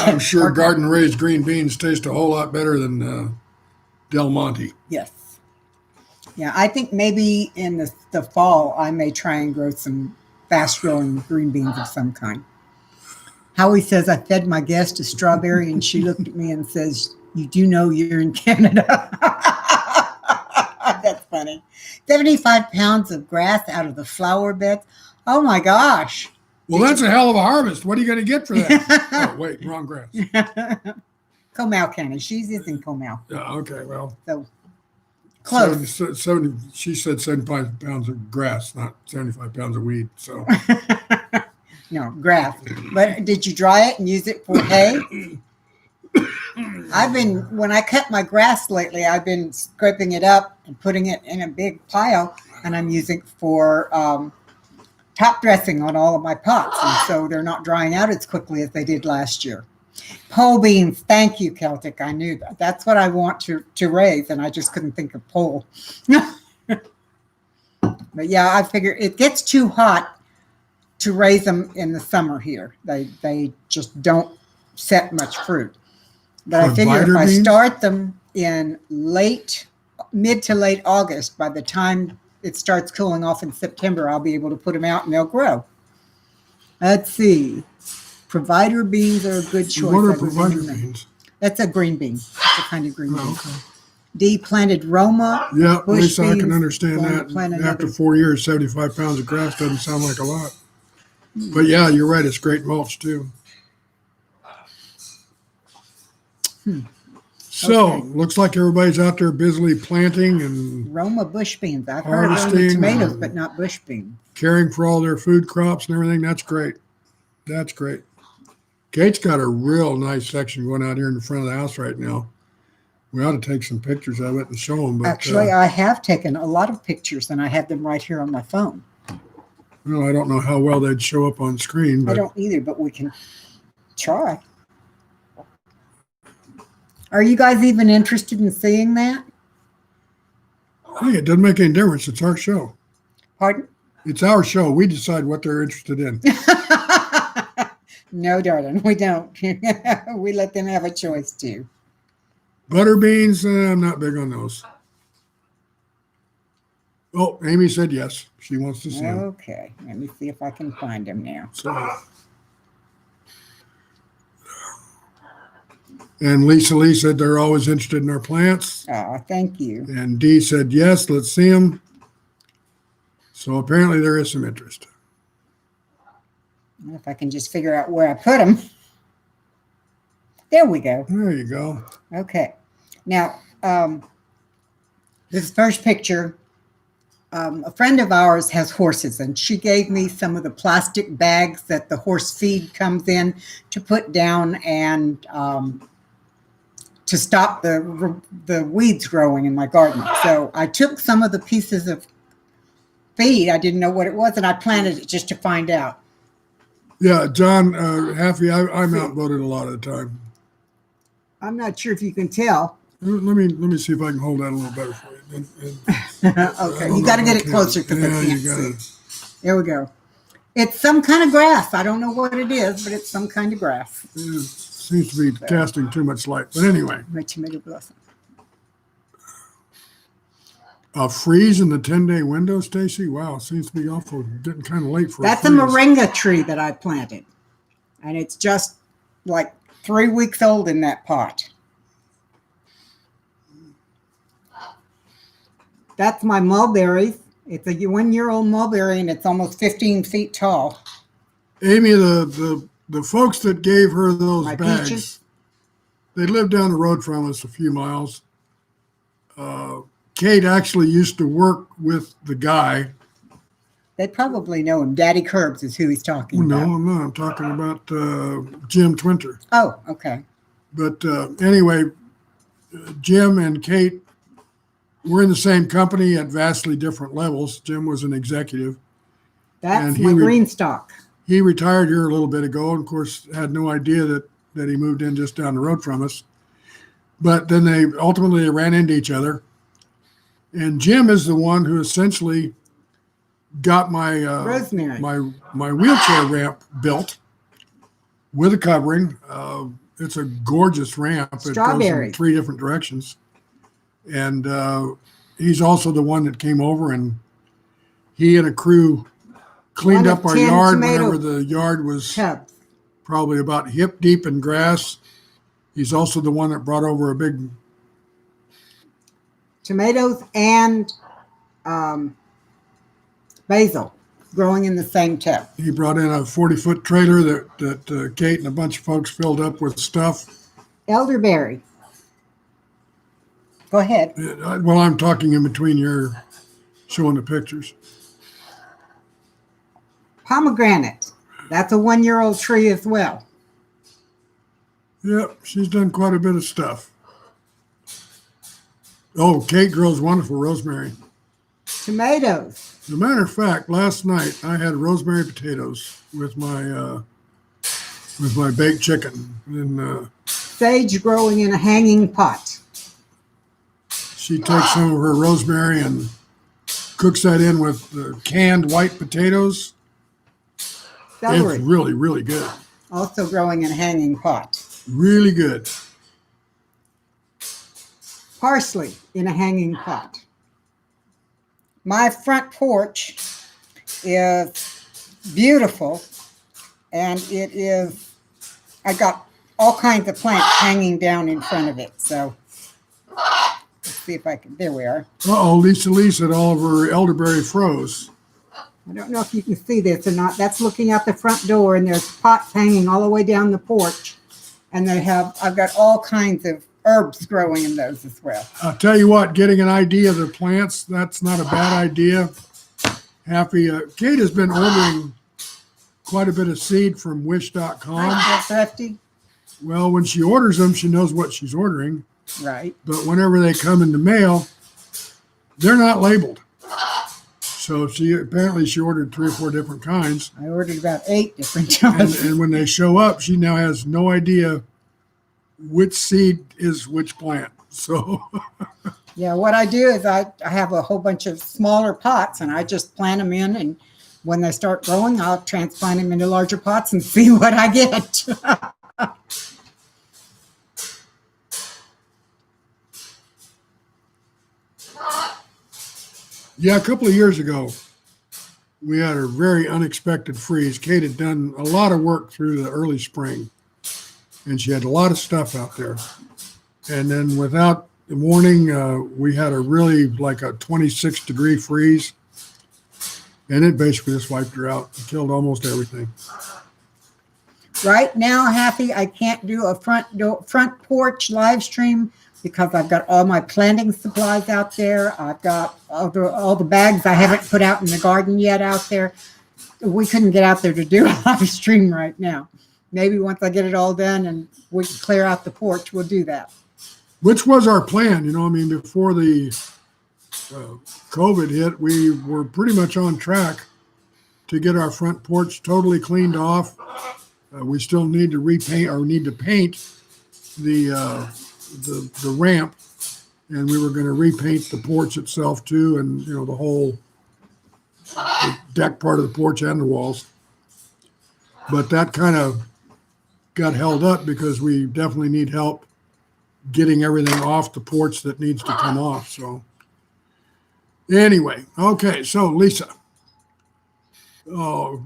I'm sure garden raised green beans taste a whole lot better than Del Monte. Yes. Yeah, I think maybe in the fall I may try and grow some fast-growing green beans of some kind. Howie says, I fed my guest a strawberry and she looked at me and says, you do know you're in Canada. That's funny. 75 pounds of grass out of the flower beds. Oh my gosh. Well, that's a hell of a harvest. What are you going to get for that? Oh, wait, wrong grass. Comal County. She's in Comal. Yeah, okay, well. So close. 70, she said 75 pounds of grass, not 75 pounds of weed. So No, grass. But did you dry it and use it for hay? When I cut my grass lately, I've been scraping it up and putting it in a big pile, and I'm using it for top dressing on all of my pots. And so they're not drying out as quickly as they did last year. Pole beans. Thank you, Celtic. I knew that. That's what I want to raise, and I just couldn't think of pole. But yeah, I figure it gets too hot to raise them in the summer here. They just don't set much fruit. But I figure if Provider I beans? start them in mid to late August, by the time it starts cooling off in September, I'll be able to put them out and they'll grow. Let's see. Provider beans are a good choice. what are That was in provider there. beans? That's a green bean. It's a kind of green bean. Oh, okay. D planted Roma. Yeah, at bush least I can beans, understand going to that. plant After another. 4 years, 75 pounds of grass doesn't sound like a lot. But yeah, you're right. It's great mulch too. So Okay. looks like everybody's out there busily planting and Roma bush beans. I've heard of Roma Harvesting, tomatoes, but not bush beans. caring for all their food crops and everything. That's great. That's great. Kate's got a real nice section going out here in the front of the house right now. We ought to take some pictures of it and show them. But Actually, I have taken a lot of pictures, and I have them right here on my phone. well, I don't know how well they'd show up on screen, I but don't either, but we can try. Are you guys even interested in seeing that? hey, it doesn't make any difference. It's our show. Pardon? It's our show. We decide what they're interested in. No, darling, we don't. We let them have a choice too. Butter beans, I'm not big on those. Oh, Amy said yes. She wants to see them. Okay, let me see if I can find them now. So, and Lisa Lee said they're always interested in our plants. Oh, thank you. And Dee said yes, let's see them. So apparently there is some interest. If I can just figure out where I put them. There we go. There you go. Okay. Now, this first picture, a friend of ours has horses, and she gave me some of the plastic bags that the horse feed comes in to put down and to stop the weeds growing in my garden. So I took some of the pieces of feed. I didn't know what it was, and I planted it just to find out. Yeah, John, Happy, I'm outvoted a lot of the time. I'm not sure if you can tell. Let me see if I can hold that a little better for you. Okay, you got to get it closer because I can't you gotta. see. There we go. It's some kind of grass. I don't know what it is, but it's some kind of grass. It seems to be casting too much light. But anyway, My tomato blossom. a freeze in the 10-day window, Stacy? Wow, seems to be awful. Getting kind of late for That's a freeze. moringa tree that I planted, and it's just like 3 weeks old in that pot. That's my mulberry. It's a 1-year-old mulberry, and it's almost 15 feet tall. Amy, the folks that gave her those My bags, peaches. they live down the road from us a few miles. Kate actually used to work with the guy. They probably know him. Daddy Curbs is who he's talking No, about. I'm not. I'm talking about Jim Twinter. Oh, okay. But anyway, Jim and Kate were in the same company at vastly different levels. Jim was an executive. That's And he my re- green stalk. He retired here a little bit ago, and of course had no idea that he moved in just down the road from us. But then they ultimately ran into each other. And Jim is the one who essentially got my Rosemary. my wheelchair ramp built with a covering. It's a gorgeous ramp. It goes in Strawberry. 3 different directions. And he's also the one that came over, and he and a crew cleaned One of up our 10 yard tomato whenever the yard was Tubs. probably about hip deep in grass. He's also the one that brought over a big, Tomatoes and basil growing in the same tub. he brought in a 40-foot trailer that Kate and a bunch of folks filled up with stuff. Elderberry. Go ahead. Well, I'm talking in between your showing the pictures. Pomegranate. That's a 1-year-old tree as well. Yep, she's done quite a bit of stuff. Oh, Kate grows wonderful rosemary. Tomatoes. As a matter of fact, last night I had rosemary potatoes with my baked chicken, and Sage growing in a hanging pot. she takes some of her rosemary and cooks that in with canned white potatoes. Celery. It's really, really good. Also growing in a hanging pot. Really good. Parsley in a hanging pot. My front porch is beautiful, and I got all kinds of plants hanging down in front of it. So let's see if I can, there we are. Uh-oh, Lisa Lee said all of her elderberry froze. I don't know if you can see this or not. That's looking out the front door, and there's pots hanging all the way down the porch. And I've got all kinds of herbs growing in those as well. I'll tell you what, getting an idea of the plants, that's not a bad idea. Happy. Kate has been ordering quite a bit of seed from wish.com. Right, Thrifty? Well, when she orders them, she knows what she's ordering. Right. But whenever they come in the mail, they're not labeled. So she ordered 3 or 4 different kinds. I ordered about 8 different And, times. and when they show up, she now has no idea which seed is which plant. So Yeah, what I do is I have a whole bunch of smaller pots, and I just plant them in, and when they start growing, I'll transplant them into larger pots and see what I get. yeah, a couple of years ago, we had a very unexpected freeze. Kate had done a lot of work through the early spring, and she had a lot of stuff out there. And then without the warning, we had a really like a 26-degree freeze, and it basically just wiped her out and killed almost everything. Right now, Happy, I can't do a front porch live stream because I've got all my planting supplies out there. I've got all the bags I haven't put out in the garden yet out there. We couldn't get out there to do a live stream right now. Maybe once I get it all done and we can clear out the porch, we'll do that. Which was our plan, I mean, before the COVID hit, we were pretty much on track to get our front porch totally cleaned off. We still need to repaint or need to paint the ramp, and we were going to repaint the porch itself too, and the whole deck part of the porch and the walls. But that kind of got held up because we definitely need help getting everything off the porch that needs to come off. So anyway, okay, so Lisa. Oh,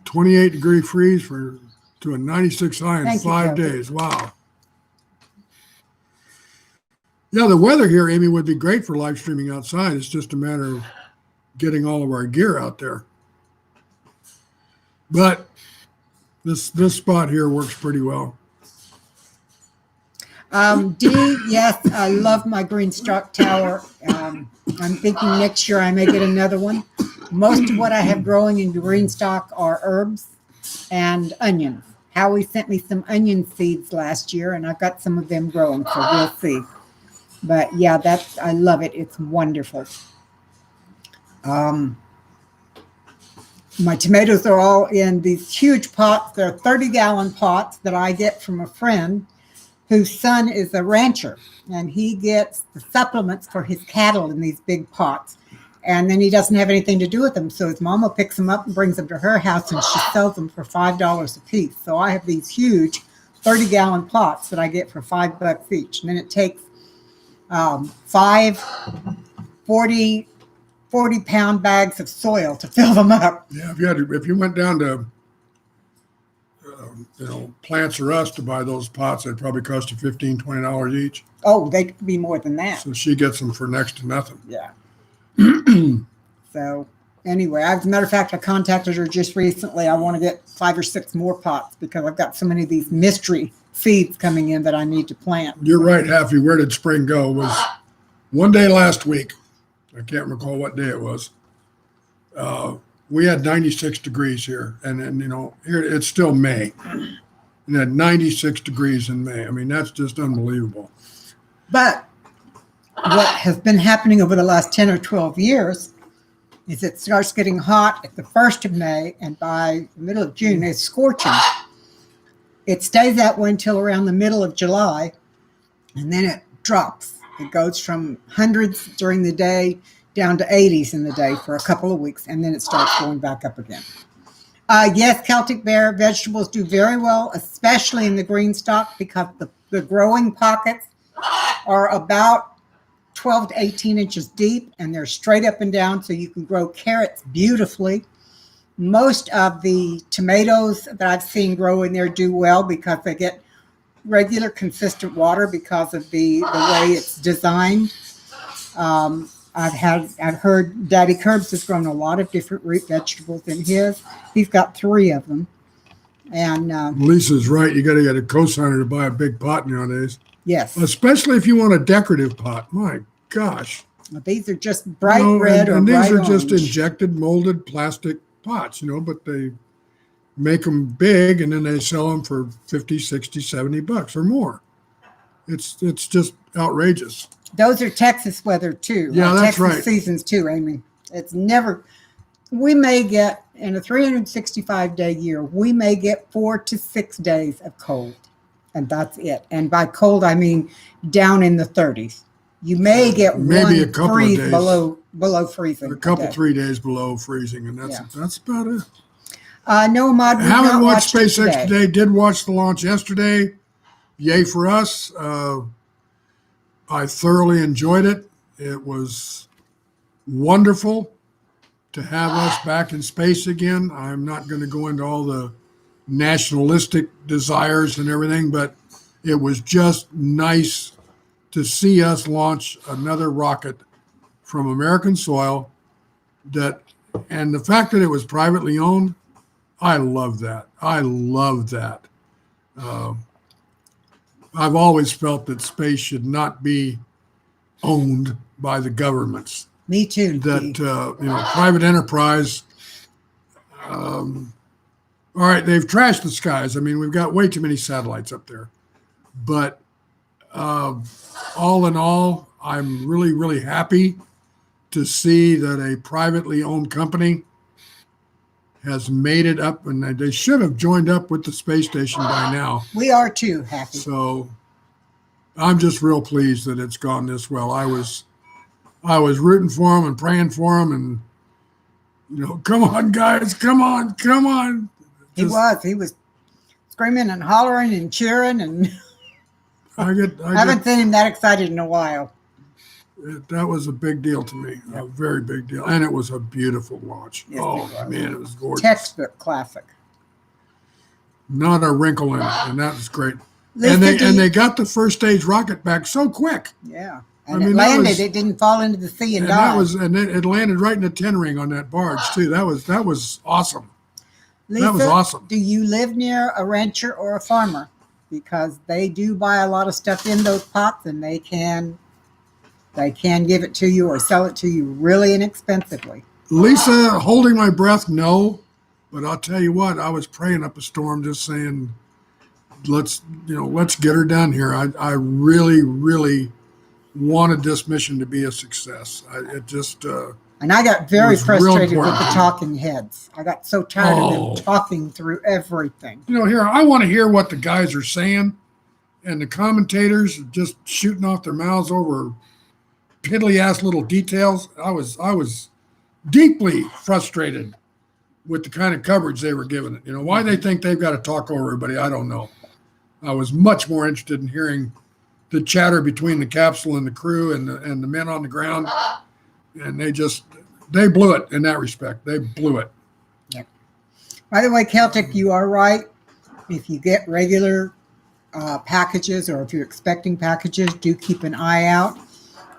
28-degree freeze to a 96 high in Thank you, 5 Kelly. days. Wow. Yeah, the weather here, Amy, would be great for live streaming outside. It's just a matter of getting all of our gear out there. But this spot here works pretty well. Dee, yes, I love my green stock tower. I'm thinking next year I may get another one. Most of what I have growing in green stock are herbs and onions. Howie sent me some onion seeds last year, and I've got some of them growing, so we'll see. But yeah, I love it. It's wonderful. My tomatoes are all in these huge pots. They're 30-gallon pots that I get from a friend whose son is a rancher, and he gets the supplements for his cattle in these big pots. And then he doesn't have anything to do with them. So his mama picks them up and brings them to her house, and she sells them for $5 a piece. So I have these huge 30-gallon pots that I get for $5 each. And then it takes 5 40-pound bags of soil to fill them up. Yeah, if you went down to Plants or Us to buy those pots, they'd probably cost you $15, $20 each. Oh, they could be more than that. So she gets them for next to nothing. Yeah. So anyway, as a matter of fact, I contacted her just recently. I want to get 5 or 6 more pots because I've got so many of these mystery seeds coming in that I need to plant. You're right, Haffy. Where did spring go? It was one day last week. I can't recall what day it was. We had 96 degrees here, and here it's still May, and had 96 degrees in May. I mean, that's just unbelievable. But what has been happening over the last 10 or 12 years is it starts getting hot at the 1st of May, and by the middle of June, it's scorching. It stays that way until around the middle of July, and then it drops. It goes from hundreds during the day down to 80s in the day for a couple of weeks, and then it starts going back up again. Yes, Celtic Bear vegetables do very well, especially in the green stock, because the growing pockets are about 12 to 18 inches deep, and they're straight up and down, so you can grow carrots beautifully. Most of the tomatoes that I've seen grow in there do well because they get regular, consistent water because of the way it's designed. I've heard Daddy Curbs has grown a lot of different root vegetables in his. He's got 3 of them. And Lisa's right. You got to get a cosigner to buy a big pot nowadays, yes, especially if you want a decorative pot. My gosh. these are just bright red and or these bright are just orange. injected molded plastic pots, but they make them big and then they sell them for 50, 60, 70 bucks or more. It's just outrageous. Those are Texas weather too. Yeah, that's Texas right. seasons too, Amy. It's never. We may get in a 365-day year. We may get 4 to 6 days of cold, and that's it. And by cold, I mean down in the 30s. You may get Maybe one a couple of freeze days. below freezing. A couple, day. 3 days below freezing, and that's about it. No, Mod. I haven't watched it SpaceX today. Did watch the launch yesterday. Yay for us. I thoroughly enjoyed it. It was wonderful to have us back in space again. I'm not going to go into all the nationalistic desires and everything, but it was just nice to see us launch another rocket from American soil. And the fact that it was privately owned, I love that. I love that. I've always felt that space should not be owned by the governments. Me too. That private enterprise. All right, they've trashed the skies. I mean, we've got way too many satellites up there, but All in all, I'm really, really happy to see that a privately owned company has made it up, and they should have joined up with the space station by now. We are too happy. So I'm just real pleased that it's gone this well. I was rooting for them and praying for them, and come on, guys, come on, come on. He was screaming and hollering and cheering, and I haven't seen him that excited in a while. That was a big deal to me, a very big deal, and it was a beautiful launch. Yes, man, it was gorgeous. Textbook classic. Not a wrinkle in it, and that was great. They got the first stage rocket back so quick. Yeah, and it landed. It didn't fall into the sea and die. It landed right in the 10 ring on that barge too. That was awesome. Lisa, that was awesome. Do you live near a rancher or a farmer? Because they do buy a lot of stuff in those pots, and they can give it to you or sell it to you really inexpensively. Lisa, holding my breath, no. But I'll tell you what, I was praying up a storm, just saying, let's get her done here. I really, really wanted this mission to be a success. And I got very frustrated with the talking heads. I got so tired of them talking through everything. Here, I want to hear what the guys are saying, and the commentators just shooting off their mouths over piddly ass little details. I was deeply frustrated with the kind of coverage they were giving it. Why they think they've got to talk over everybody, I don't know. I was much more interested in hearing the chatter between the capsule and the crew and the men on the ground. And they blew it in that respect. They blew it. Yep. By the way, Celtic, you are right. If you get regular packages, or if you're expecting packages, do keep an eye out.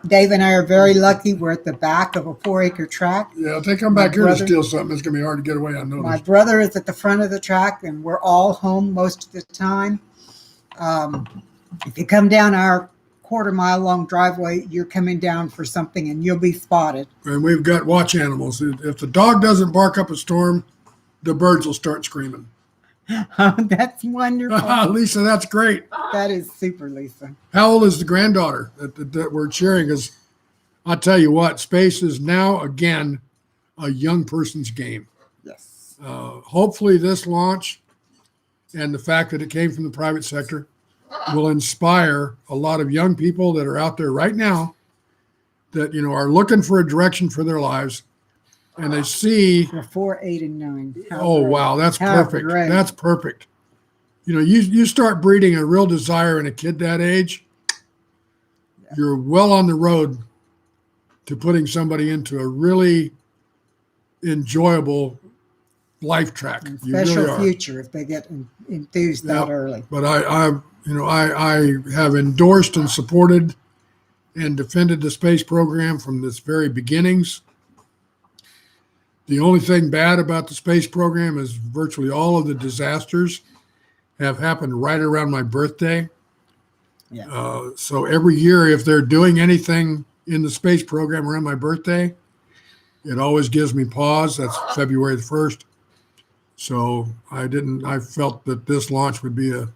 Dave and I are very lucky. We're at the back of a 4-acre track. Yeah, if they come back here to steal something, it's going to be hard to get away unnoticed. My brother is at the front of the track, and we're all home most of the time. If you come down our quarter-mile long driveway, you're coming down for something, and you'll be spotted. And we've got watch animals. If the dog doesn't bark up a storm, the birds will start screaming. Oh, that's wonderful. Lisa, that's great. That is super, Lisa. How old is the granddaughter that we're cheering? Because I'll tell you what, space is now, again, a young person's game. Yes. Hopefully this launch and the fact that it came from the private sector will inspire a lot of young people that are out there right now that, are looking for a direction for their lives. And they see 4, 8, and 9. Wow, that's perfect. Great. That's perfect. You start breeding a real desire in a kid that age, you're well on the road to putting somebody into a really enjoyable life track. And special future if they get enthused that early. But I have endorsed and supported and defended the space program from its very beginnings. The only thing bad about the space program is virtually all of the disasters have happened right around my birthday. Yeah. So every year, if they're doing anything in the space program around my birthday, it always gives me pause. That's February the 1st. So I felt that this launch would be a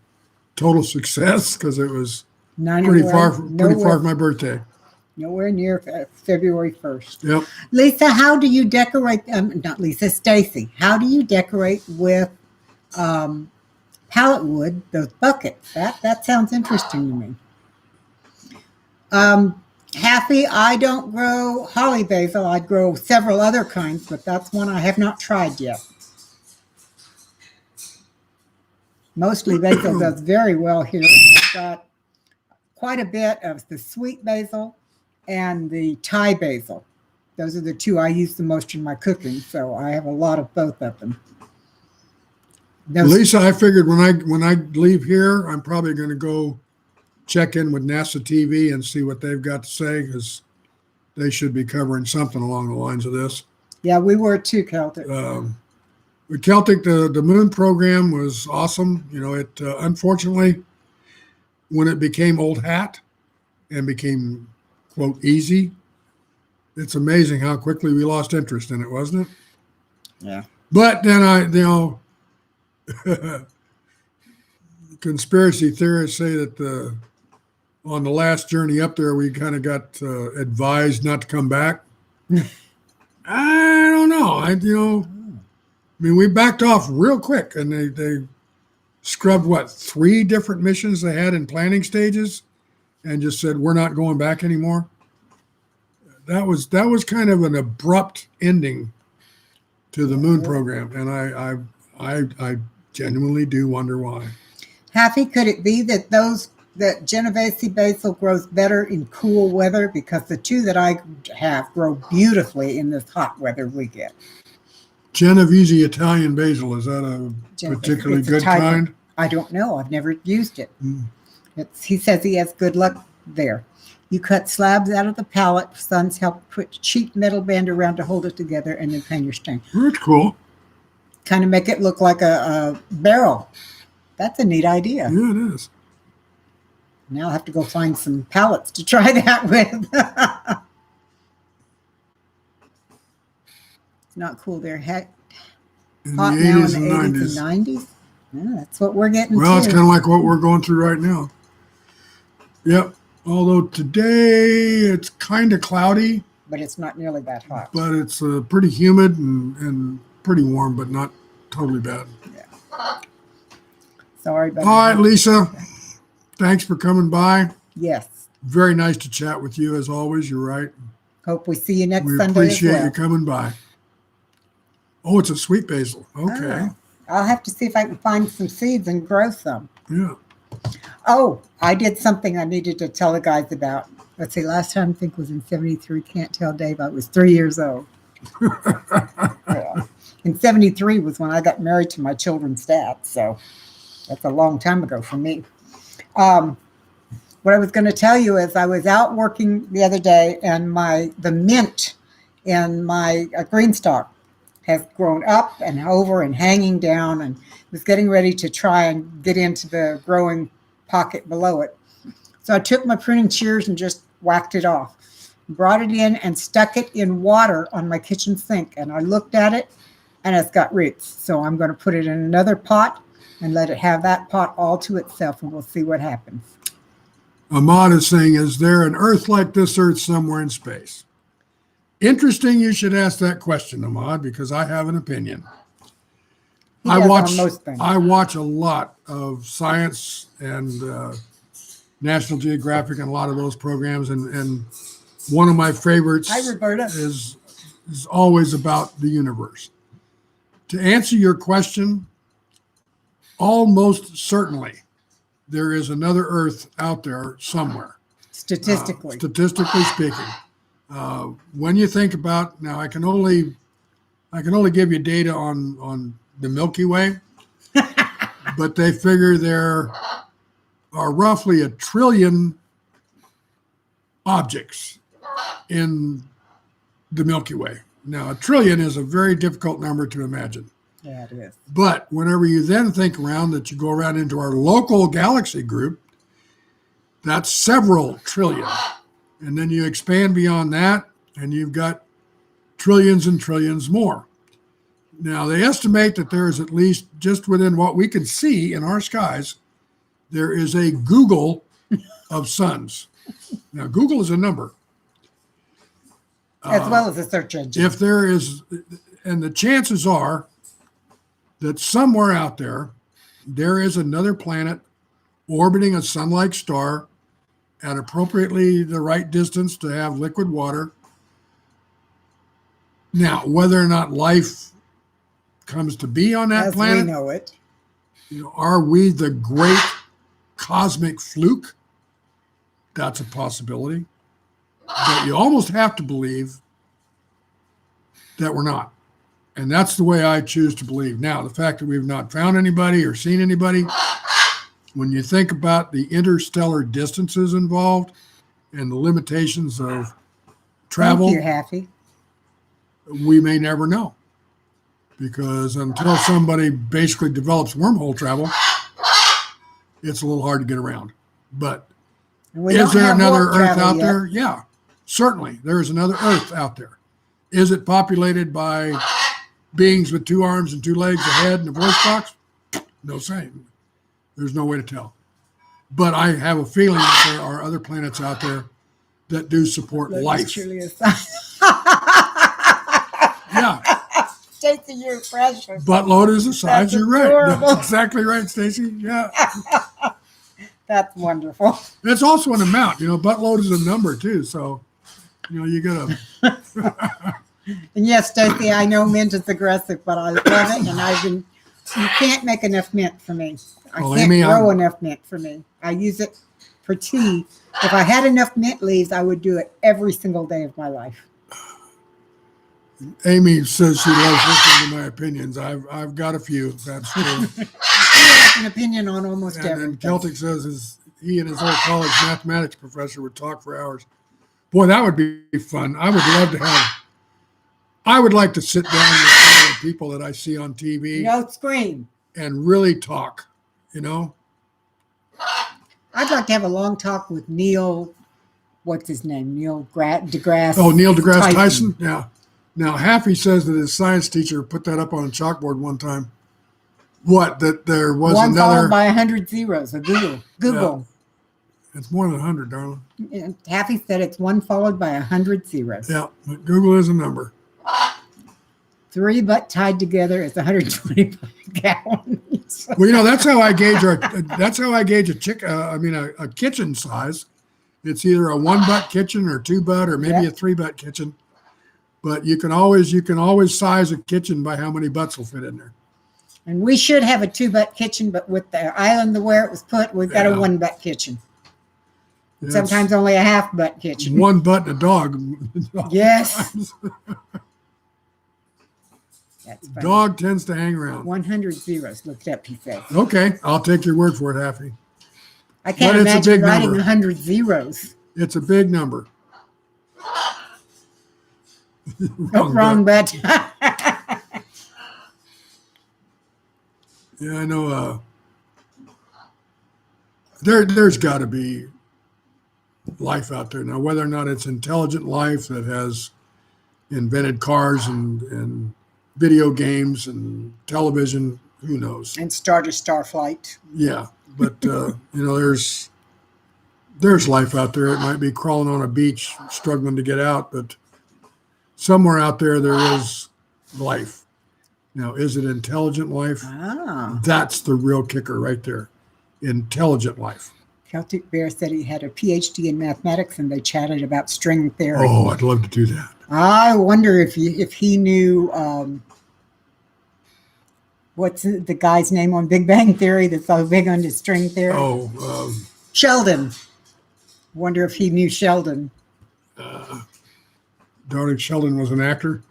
total success because it was pretty far from my birthday. Nowhere near February 1st. Yep. Lisa, how do you decorate? Not Lisa, Stacy. How do you decorate with pallet wood? Those buckets. That sounds interesting to me. Happy, I don't grow holly basil. I grow several other kinds, but that's one I have not tried yet. Mostly basil does very well here. I've got quite a bit of the sweet basil and the Thai basil. Those are the two I use the most in my cooking, so I have a lot of both of them. Lisa, I figured when I leave here, I'm probably going to go check in with NASA TV and see what they've got to say, because they should be covering something along the lines of this. Yeah, we were too, Celtic. With Celtic, the moon program was awesome. It unfortunately, when it became old hat and became, quote, easy, it's amazing how quickly we lost interest in it, wasn't it? Yeah. But then conspiracy theorists say that the on the last journey up there, we kind of got advised not to come back. I don't know. I mean, we backed off real quick, and they scrubbed what 3 different missions they had in planning stages, and just said we're not going back anymore. That was kind of an abrupt ending to the moon program, and I genuinely do wonder why. Happy, could it be that that Genovese basil grows better in cool weather? Because the 2 that I have grow beautifully in this hot weather we get. Genovese Italian basil, is that a Genovese, particularly it's a good type of- kind? I don't know. I've never used it. Mm. He says he has good luck there. You cut slabs out of the pallet. Sons help put sheet metal band around to hold it together, and then paint your stain. That's cool. Kind of make it look like a barrel. That's a neat idea. Yeah, it is. Now I'll have to go find some pallets to try that with. It's not cool there. Heck, In hot the now in 80s the and 80s 90s. and 90s. Yeah, that's what we're getting Well, it's too. kind of like what we're going through right now. Yep. Although today it's kind of cloudy, But it's not nearly that hot. but it's pretty humid and pretty warm, but not totally bad. Sorry about All right, that. Lisa. Thanks for coming by. Yes. Very nice to chat with you as always. You're right. Hope we see you next We Sunday appreciate as well. you coming by. Oh, it's a sweet basil. Okay. Oh, I'll have to see if I can find some seeds and grow some. Yeah. Oh, I did something I needed to tell the guys about. Let's see, last time I think was in 73. Can't tell Dave. I was 3 years old. Yeah. In 73 was when I got married to my children's dad. So that's a long time ago for me. What I was going to tell you is I was out working the other day, and the mint in my green stalk has grown up and over and hanging down, and was getting ready to try and get into the growing pocket below it. So I took my pruning shears and just whacked it off, brought it in and stuck it in water on my kitchen sink. And I looked at it, and it's got roots. So I'm going to put it in another pot and let it have that pot all to itself, and we'll see what happens. Ahmad is saying, is there an Earth like this Earth somewhere in space? Interesting you should ask that question, Ahmad, because I have an opinion. He does on most things. I watch a lot of science and National Geographic and a lot of those programs, and one of my favorites Hi, Roberta. is always about the universe. To answer your question, almost certainly there is another Earth out there somewhere. Statistically. Statistically speaking, when you think about now, I can only give you data on the Milky Way, but they figure there are roughly 1 trillion objects in the Milky Way. Now, 1 trillion is a very difficult number to imagine. Yeah, it is. But whenever you then think around that you go around into our local galaxy group, that's several trillion. And then you expand beyond that, and you've got trillions and trillions more. Now, they estimate that there is at least, just within what we can see in our skies, there is a Google of suns. Now, Google is a number. As well as a search engine. If there is, and the chances are that somewhere out there, there is another planet orbiting a sun-like star at appropriately the right distance to have liquid water. Now, whether or not life comes to be on that As planet, we know it. are we the great cosmic fluke? That's a possibility. But you almost have to believe that we're not. And that's the way I choose to believe. Now, the fact that we've not found anybody or seen anybody, when you think about the interstellar distances involved and the limitations of travel, Thank you, Happy. we may never know. Because until somebody basically develops wormhole travel, it's a little hard to get around. But And we is don't there have another warp Earth travel out yet. there? Yeah, certainly. There is another Earth out there. Is it populated by beings with 2 arms and 2 legs, a head, and a voice box? No saying. There's no way to tell. But I have a feeling that there are other planets out there that do support That is life. truly a sign. Yeah, Stacy, you're precious. buttload is the size. That's You're right. adorable. That's exactly right, Stacy. Yeah. That's wonderful. It's also an amount. Buttload is a number too. So, you gotta. And yes, Stacy, I know mint is aggressive, but I love it. And you can't make enough mint for me. I Well, can't Amy, grow enough mint for me. I use it for tea. If I had enough mint leaves, I would do it every single day of my life. Amy says she loves listening to my opinions. I've got a few. That's true. He has an opinion on almost And then everything. Celtic says he and his old college mathematics professor would talk for hours. Boy, that would be fun. I would love to have. I would like to sit down with some of the people that I see on TV Don't scream. and really talk. I'd like to have a long talk with Neil. What's his name? Neil deGrasse. Oh, Neil deGrasse Tyson. Yeah. Now, Happy says that his science teacher put that up on a chalkboard one time. What? That there was One another. followed by 100 zeros. A Google. It's more than 100, darling. And Happy said it's one followed by 100 zeros. Yeah. But Google is a number. 3 but tied together is 125 gallons. Well, that's how I gauge a kitchen size. It's either a 1 butt kitchen or 2 butt or maybe a 3 butt kitchen. But you can always size a kitchen by how many butts will fit in there. And we should have a 2 butt kitchen, but with the island where it was put, we've got a 1 butt kitchen. Yeah, Sometimes only a half butt kitchen. 1 butt and a dog. Yes. That's funny. Dog tends to hang around. 100 zeros. Looked up, he said. Okay, I'll take your word for it, Happy. I can't But it's a imagine big writing number. 100 zeros. It's a big number. Wrong bet. Yeah, I know. There's got to be life out there now. Whether or not it's intelligent life that has invented cars and video games and television, who knows? And start a Starflight. Yeah, but there's life out there. It might be crawling on a beach, struggling to get out, but somewhere out there is life. Now, is it intelligent life? Ah. That's the real kicker right there. Intelligent life. Celtic Bear said he had a PhD in mathematics and they chatted about string theory. Oh, I'd love to do that. I wonder if he knew what's the guy's name on Big Bang Theory that's so big on the string theory? Oh, Sheldon. Wonder if he knew Sheldon. darling, Sheldon was an actor.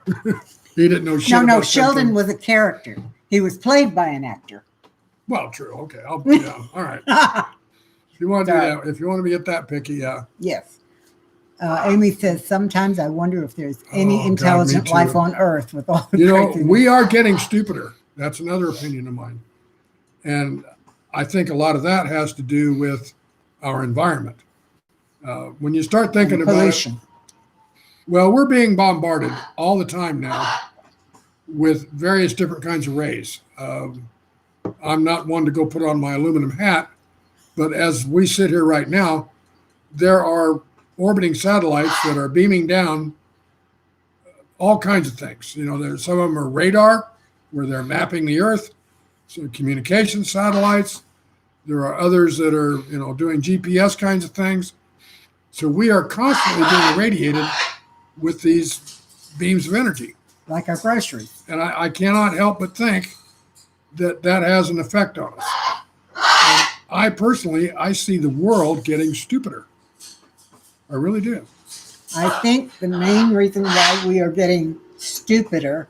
He didn't know shit No, about Sheldon something. was a character. He was played by an actor. Well, true. Okay. Yeah. All right. If you want to do Sorry. that, if you want to get that picky, yeah. Yes. Amy says, sometimes I wonder if there's any Oh, God, intelligent me too. life on Earth with all the You know, craziness. we are getting stupider. That's another opinion of mine. And I think a lot of that has to do with our environment. When you start thinking about it, pollution. well, we're being bombarded all the time now with various different kinds of rays. I'm not one to go put on my aluminum hat, but as we sit here right now, there are orbiting satellites that are beaming down all kinds of things. There's some of them are radar, where they're mapping the Earth, so communication satellites. There are others that are, doing GPS kinds of things. So we are constantly being irradiated with these beams of energy. Like our groceries. And I cannot help but think that has an effect on us. And I see the world getting stupider. I really do. I think the main reason why we are getting stupider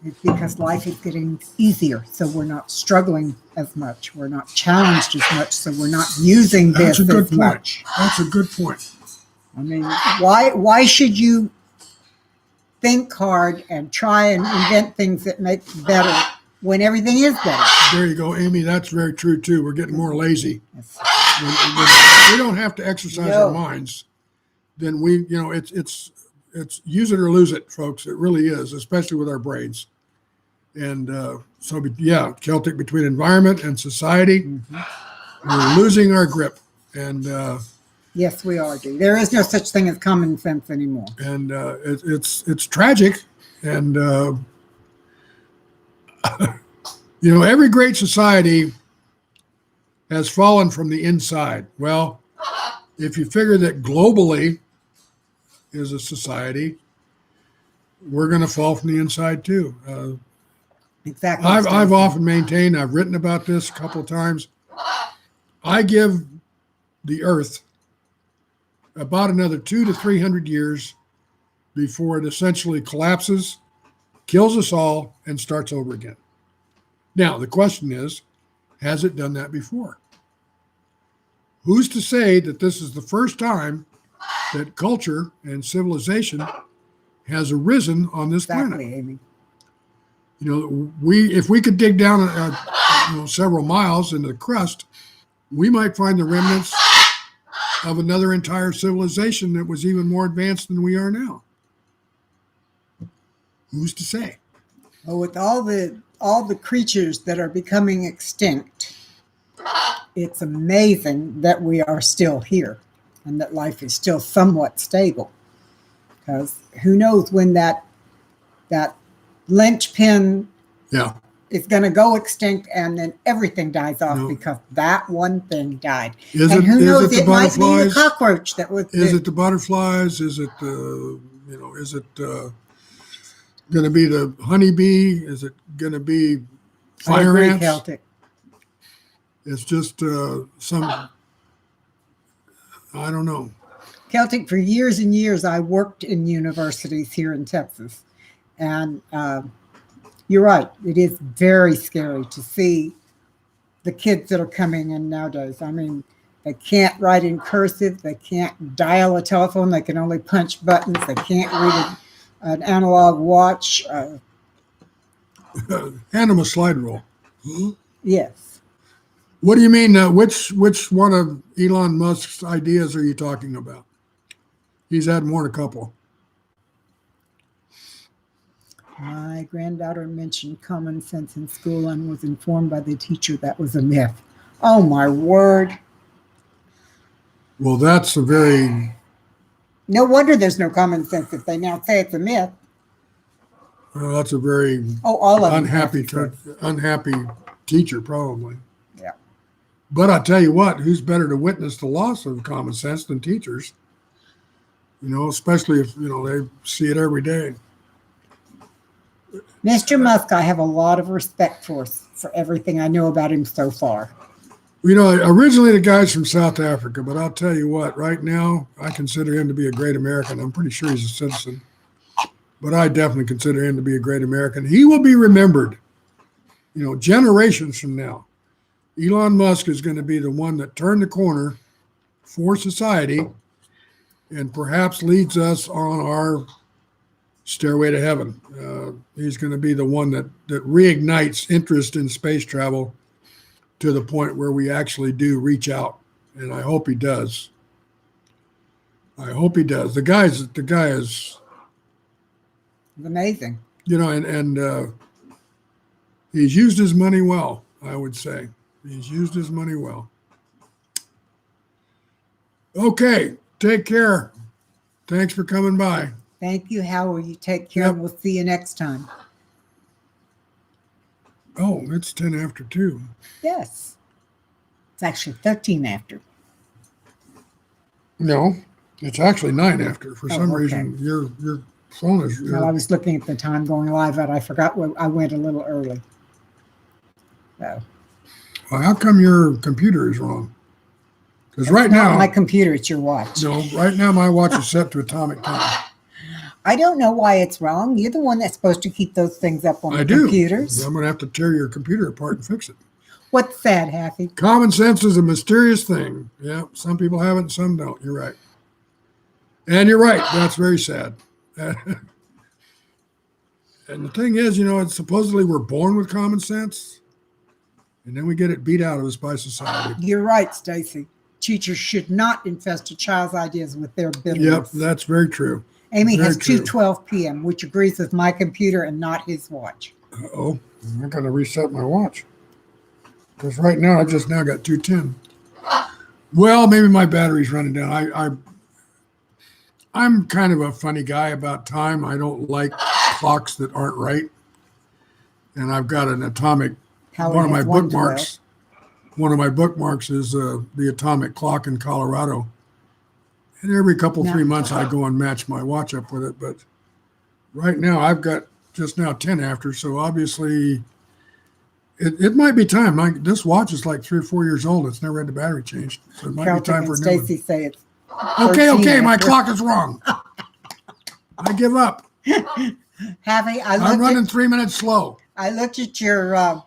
is because life is getting easier. So we're not struggling as much. We're not challenged as much. So we're not using That's this a good as point. much. That's a good point. I mean, why should you think hard and try and invent things that make better when everything is better? There you go, Amy. That's very true too. We're getting more lazy. Yes. When we don't have to exercise No. our minds, then it's use it or lose it, folks. It really is, especially with our brains. And Celtic, between environment and society, We're losing our grip, and Yes, we are, Dee. There is no such thing as common sense anymore. it's tragic. And every great society has fallen from the inside. Well, if you figure that globally is a society, we're going to fall from the inside too. Exactly. I've often maintained, I've written about this a couple of times. I give the earth about another 200 to 300 years before it essentially collapses, kills us all, and starts over again. Now, the question is, has it done that before? Who's to say that this is the first time that culture and civilization has arisen on this Exactly, planet? Amy. If we could dig down several miles into the crust, we might find the remnants of another entire civilization that was even more advanced than we are now. Who's to say? Well, with all the creatures that are becoming extinct, it's amazing that we are still here and that life is still somewhat stable. Because who knows when that linchpin Yeah. is going to go extinct and then everything dies off No. because that one thing died. Is And it, who is knows, it the it might be the butterflies? cockroach that was. Is it the butterflies? Is it going to be the honeybee? Is it going to be fire ants? Celtic. It's just I don't know. Celtic, for years and years, I worked in universities here in Texas. And you're right, it is very scary to see the kids that are coming in nowadays. I mean, they can't write in cursive, they can't dial a telephone, they can only punch buttons, they can't read an analog watch. Hand them a slide rule. Yes. What do you mean? Which one of Elon Musk's ideas are you talking about? He's had more than a couple. My granddaughter mentioned common sense in school and was informed by the teacher that was a myth. Oh, my word. Well, that's a very... No wonder there's no common sense if they now say it's a myth. that's a very All of unhappy teacher, probably. Yeah. But I tell you what, who's better to witness the loss of common sense than teachers? Especially if they see it every day. Mr. Musk, I have a lot of respect for everything I know about him so far. Originally the guy's from South Africa, but I'll tell you what, right now, I consider him to be a great American. I'm pretty sure he's a citizen, but I definitely consider him to be a great American. He will be remembered, generations from now. Elon Musk is going to be the one that turned the corner for society and perhaps leads us on our stairway to heaven. He's going to be the one that reignites interest in space travel to the point where we actually do reach out. And I hope he does. The guy is Amazing. and he's used his money well, I would say. He's used his money well. Okay, take care. Thanks for coming by. Thank you, Howard. You take care. Yep. We'll see you next time. Oh, it's 10 after 2. Yes. It's actually 13 after. No, it's actually 9 after. For some okay. reason, your phone is... Well, I was looking at the time going live, and I forgot I went a little early. So. Well, how come your computer is wrong? Because right Not now... my computer, it's your watch. No, right now my watch is set to atomic time. I don't know why it's wrong. You're the one that's supposed to keep those things up on I the do. computers. I'm going to have to tear your computer apart and fix it. What's that, Happy? Common sense is a mysterious thing. Yeah, some people have it and some don't. You're right. And you're right. That's very sad. And the thing is, it's supposedly we're born with common sense, and then we get it beat out of us by society. You're right, Stacy. Teachers should not infest a child's ideas with their bitterness. Yep, that's very true. Amy Very has true. 2:12 p.m., which agrees with my computer and not his watch. Uh-oh, I'm going to reset my watch. Because right now, I just now got 2:10. Well, maybe my battery's running down. I'm kind of a funny guy about time. I don't like clocks that aren't right. And I've got an atomic, Howard one of my has one to bookmarks. One of my bookmarks is the atomic clock in Colorado. And every couple, Yeah. 3 months, I go and match my watch up with it. But right now, I've got just now 10 after. So obviously, it might be time. This watch is like 3 or 4 years old. It's never had the battery changed. So it might be Carlton time for and a new one. Stacy say it's Okay, 13 my after. clock is wrong. I give up. Having, I'm running 3 minutes slow. I looked at your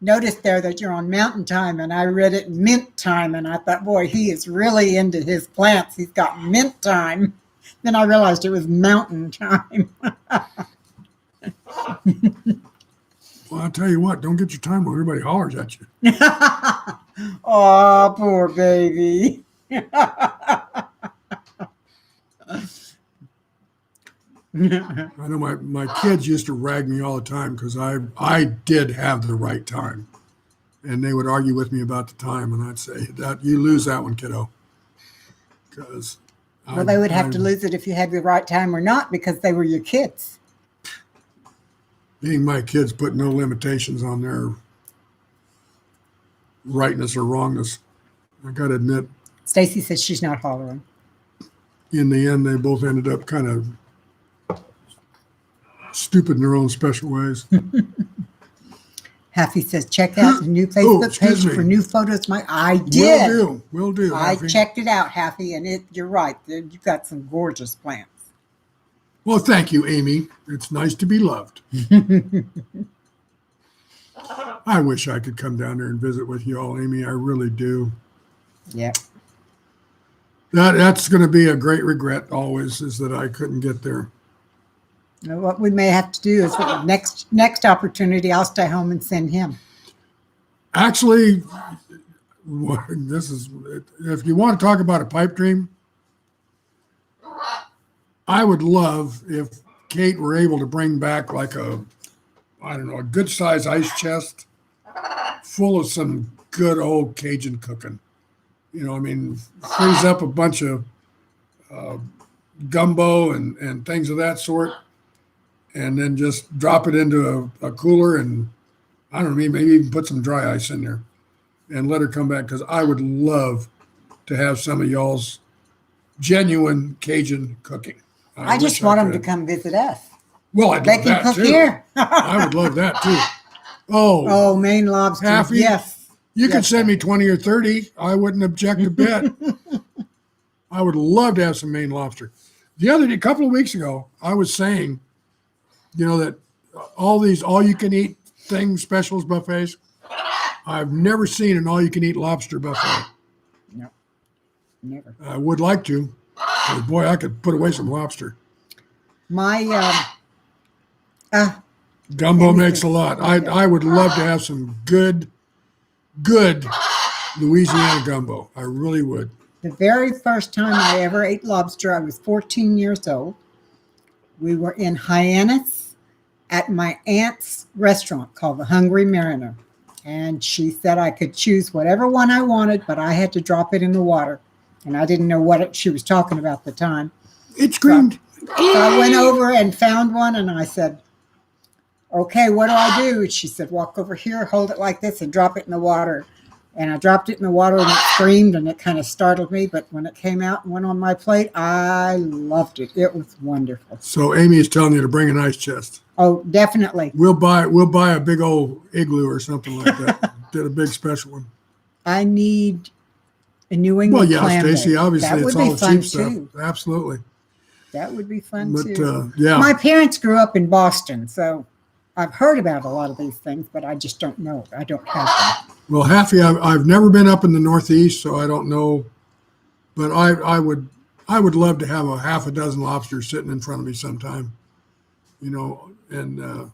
notice there that you're on mountain time, and I read it mint time, and I thought, boy, he is really into his plants. He's got mint time. Then I realized it was mountain time. Well, I'll tell you what, don't get your time when everybody hollers at you. Oh, poor baby. I know my kids used to rag me all the time because I did have the right time. And they would argue with me about the time, and I'd say, that you lose that one, kiddo. Because Well, they would have to lose it if you had the right time or not, because they were your kids. Being my kids put no limitations on their rightness or wrongness. I got to admit, Stacy says she's not hollering. in the end, they both ended up kind of stupid in their own special ways. Happy says, check out the new Oh, Facebook excuse page me. for new photos. I did. Will do. I Happy. checked it out, Happy, and you're right. You've got some gorgeous plants. Well, thank you, Amy. It's nice to be loved. I wish I could come down there and visit with you all, Amy. I really do. Yeah. That's going to be a great regret always, is that I couldn't get there. What we may have to do is next opportunity, I'll stay home and send him. Actually, this is, if you want to talk about a pipe dream, I would love if Kate were able to bring back like a good size ice chest full of some good old Cajun cooking. You know, I mean, freeze up a bunch of gumbo and things of that sort, and then just drop it into a cooler, and I don't know, maybe even put some dry ice in there and let her come back, because I would love to have some of y'all's genuine Cajun cooking. I just wish want I them to could. come visit us. Well, I'd They love can that cook too. here. I would love that too. Oh, Oh, Maine lobster. Happy? Yes. you could yes. send me 20 or 30. I wouldn't object a bit. I would love to have some Maine lobster. A couple of weeks ago, I was saying, you know, that all these all-you-can-eat things, specials, buffets, I've never seen an all-you-can-eat lobster buffet. No, never. I would like to. But boy, I could put away some lobster. My Gumbo Anything. makes a lot. I would love to have some good Louisiana gumbo. I really would. the very first time I ever ate lobster, I was 14 years old. We were in Hyannis at my aunt's restaurant called the Hungry Mariner. And she said I could choose whatever one I wanted, but I had to drop it in the water. And I didn't know what she was talking about at the time. It screamed. So I went over and found one, and I said, okay, what do I do? She said, walk over here, hold it like this, and drop it in the water. And I dropped it in the water, and it screamed, and it kind of startled me. But when it came out and went on my plate, I loved it. It was wonderful. So Amy is telling you to bring an ice chest. Oh, definitely. We'll buy a big old igloo or something like that. Did a big special one. I need a New Well, England yeah, clam Stacy. bake. Obviously, That it's would all be the fun cheap stuff. too. Absolutely. That would be fun But too. yeah, My parents grew up in Boston, so I've heard about a lot of these things, but I just don't know. I don't have them. well, Haffy, I've never been up in the Northeast, so I don't know. But I would love to have a half a dozen lobsters sitting in front of me sometime. You know, and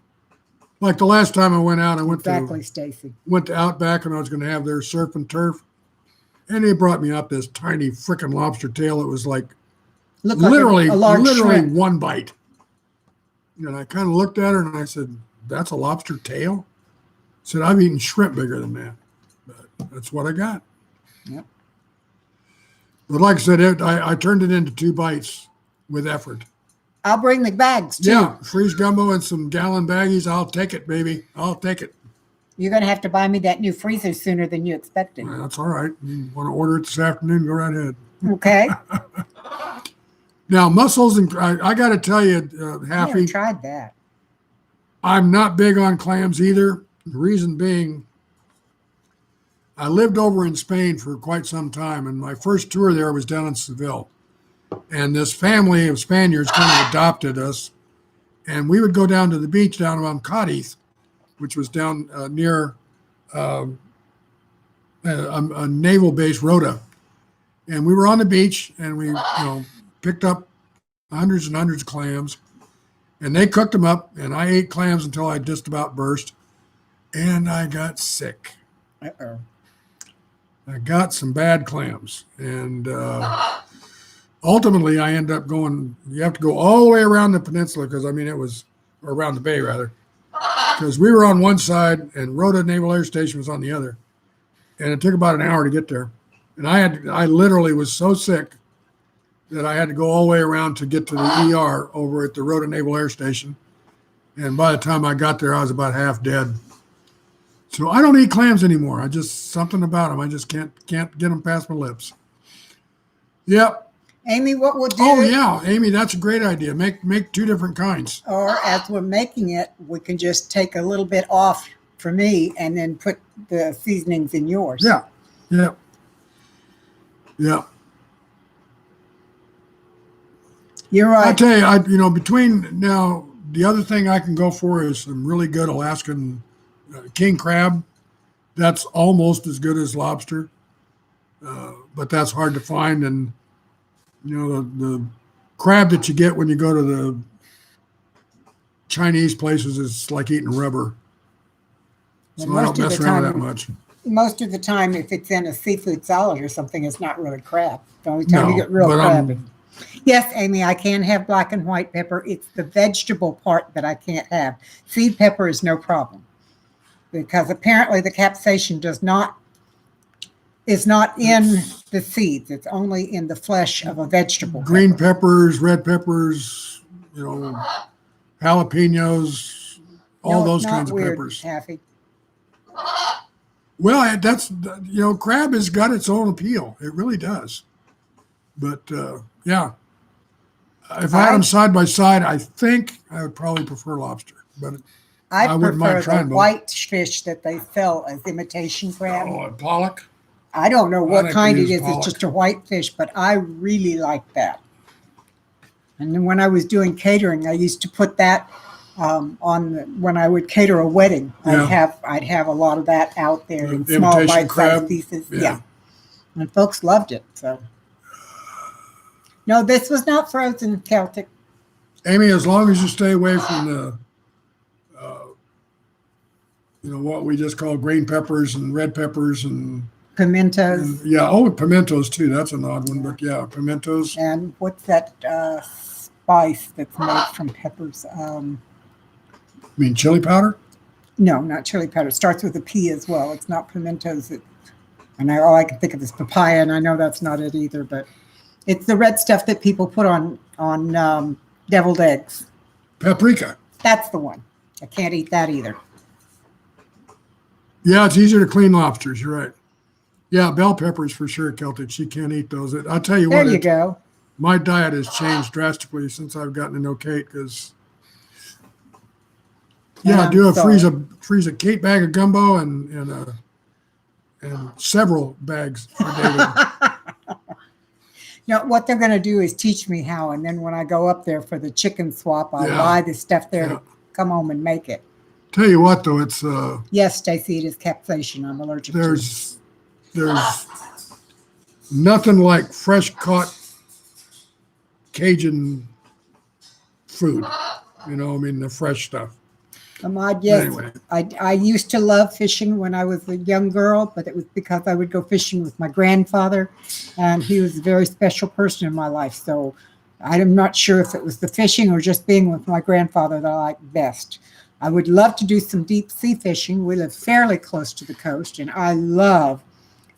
like the last time I went out, I went Exactly, Stacy. to Outback, and I was going to have their surf and turf, and they brought me out this tiny frickin' lobster tail. It was like Look like literally a large shrimp. one bite. And I kind of looked at her and I said, "That's a lobster tail?" I said, "I've eaten shrimp bigger than that, but that's what I got." Yep. But like I said, I turned it into 2 bites with effort. I'll bring the bags too. Yeah, freeze gumbo and some gallon baggies. I'll take it, baby. I'll take it. You're going to have to buy me that new freezer sooner than you expected. Well, that's all right. You want to order it this afternoon? Go right ahead. Okay. Now, mussels, and I got to tell you, I Happy, never tried that. I'm not big on clams either. The reason being, I lived over in Spain for quite some time, and my first tour there was down in Seville. And this family of Spaniards kind of adopted us, and we would go down to the beach down around Cadiz, which was down near a naval base, Rota. And we were on the beach, and we picked up hundreds and hundreds of clams, and they cooked them up, and I ate clams until I just about burst, and I got sick. Uh-oh. I got some bad clams, and ultimately I ended up going. You have to go all the way around the peninsula because it was or around the bay rather, because we were on one side and Rota Naval Air Station was on the other, and it took about an hour to get there. And I literally was so sick that I had to go all the way around to get to the ER over at the Rota Naval Air Station. And by the time I got there, I was about half dead. So I don't eat clams anymore. I just, something about them. I just can't get them past my lips. Yep. Amy, what we'll do, Oh yeah, Amy, that's a great idea. Make 2 different kinds. or as we're making it, we can just take a little bit off for me and then put the seasonings in yours. Yeah. Yeah. Yeah. You're I right. tell you, between now, the other thing I can go for is some really good Alaskan king crab. That's almost as good as lobster, but that's hard to find. And the crab that you get when you go to the Chinese places is like eating rubber. So And I most don't of mess the around with time- that much. Most of the time, if it's in a seafood salad or something, it's not really crab. The only time you No, get real but, crab. Yes, Amy, I can have black and white pepper. It's the vegetable part that I can't have. Seed pepper is no problem because apparently the capsaicin is not in the seeds. It's only in the flesh of a vegetable. Green pepper. peppers, red peppers, jalapenos, all No, those not kinds of weird, peppers. Taffy. Well, that's crab has got its own appeal. It really does. But yeah, if I had them side by side, I think I would probably prefer lobster. But I wouldn't mind prefer trying the both. white fish that they sell as imitation crab. and pollock. I don't know what think kind we it use is. pollock. It's just a white fish, but I really like that. And then when I was doing catering, I used to put that when I would cater a wedding. Yeah. I'd have a lot of that out there in The small imitation bite-sized crab. pieces. Yeah. Yeah, and folks loved it. So no, this was not frozen Celtic. Amy, as long as you stay away from the, what we just call green peppers and red peppers and Pimentos pimentos too. That's an odd one, but yeah, pimentos. and what's that spice that's made from peppers? I mean, chili powder. No, not chili powder. It starts with a P as well. It's not pimentos. All I can think of is papaya, and I know that's not it either. But it's the red stuff that people put on deviled eggs. Paprika. That's the one. I can't eat that either. Yeah, it's easier to clean lobsters. You're right. Yeah, bell peppers for sure, Celtic. She can't eat those. I'll tell you There what. you go. My diet has changed drastically since I've gotten to know Kate because, And I I'm do sorry. freeze a Kate bag of gumbo and several bags for David. No, what they're going to do is teach me how, and then when I go up there for the chicken swap, I'll Yeah. buy the stuff there Yeah. to come home and make it. Tell you what, though, it's Yes, Stacy, it is capsaicin. I'm allergic to. there's nothing like fresh caught Cajun food. The fresh stuff. Ahmad, yes. Anyway. I used to love fishing when I was a young girl, but it was because I would go fishing with my grandfather, and he was a very special person in my life. So I'm not sure if it was the fishing or just being with my grandfather that I liked best. I would love to do some deep sea fishing. We live fairly close to the coast, and I love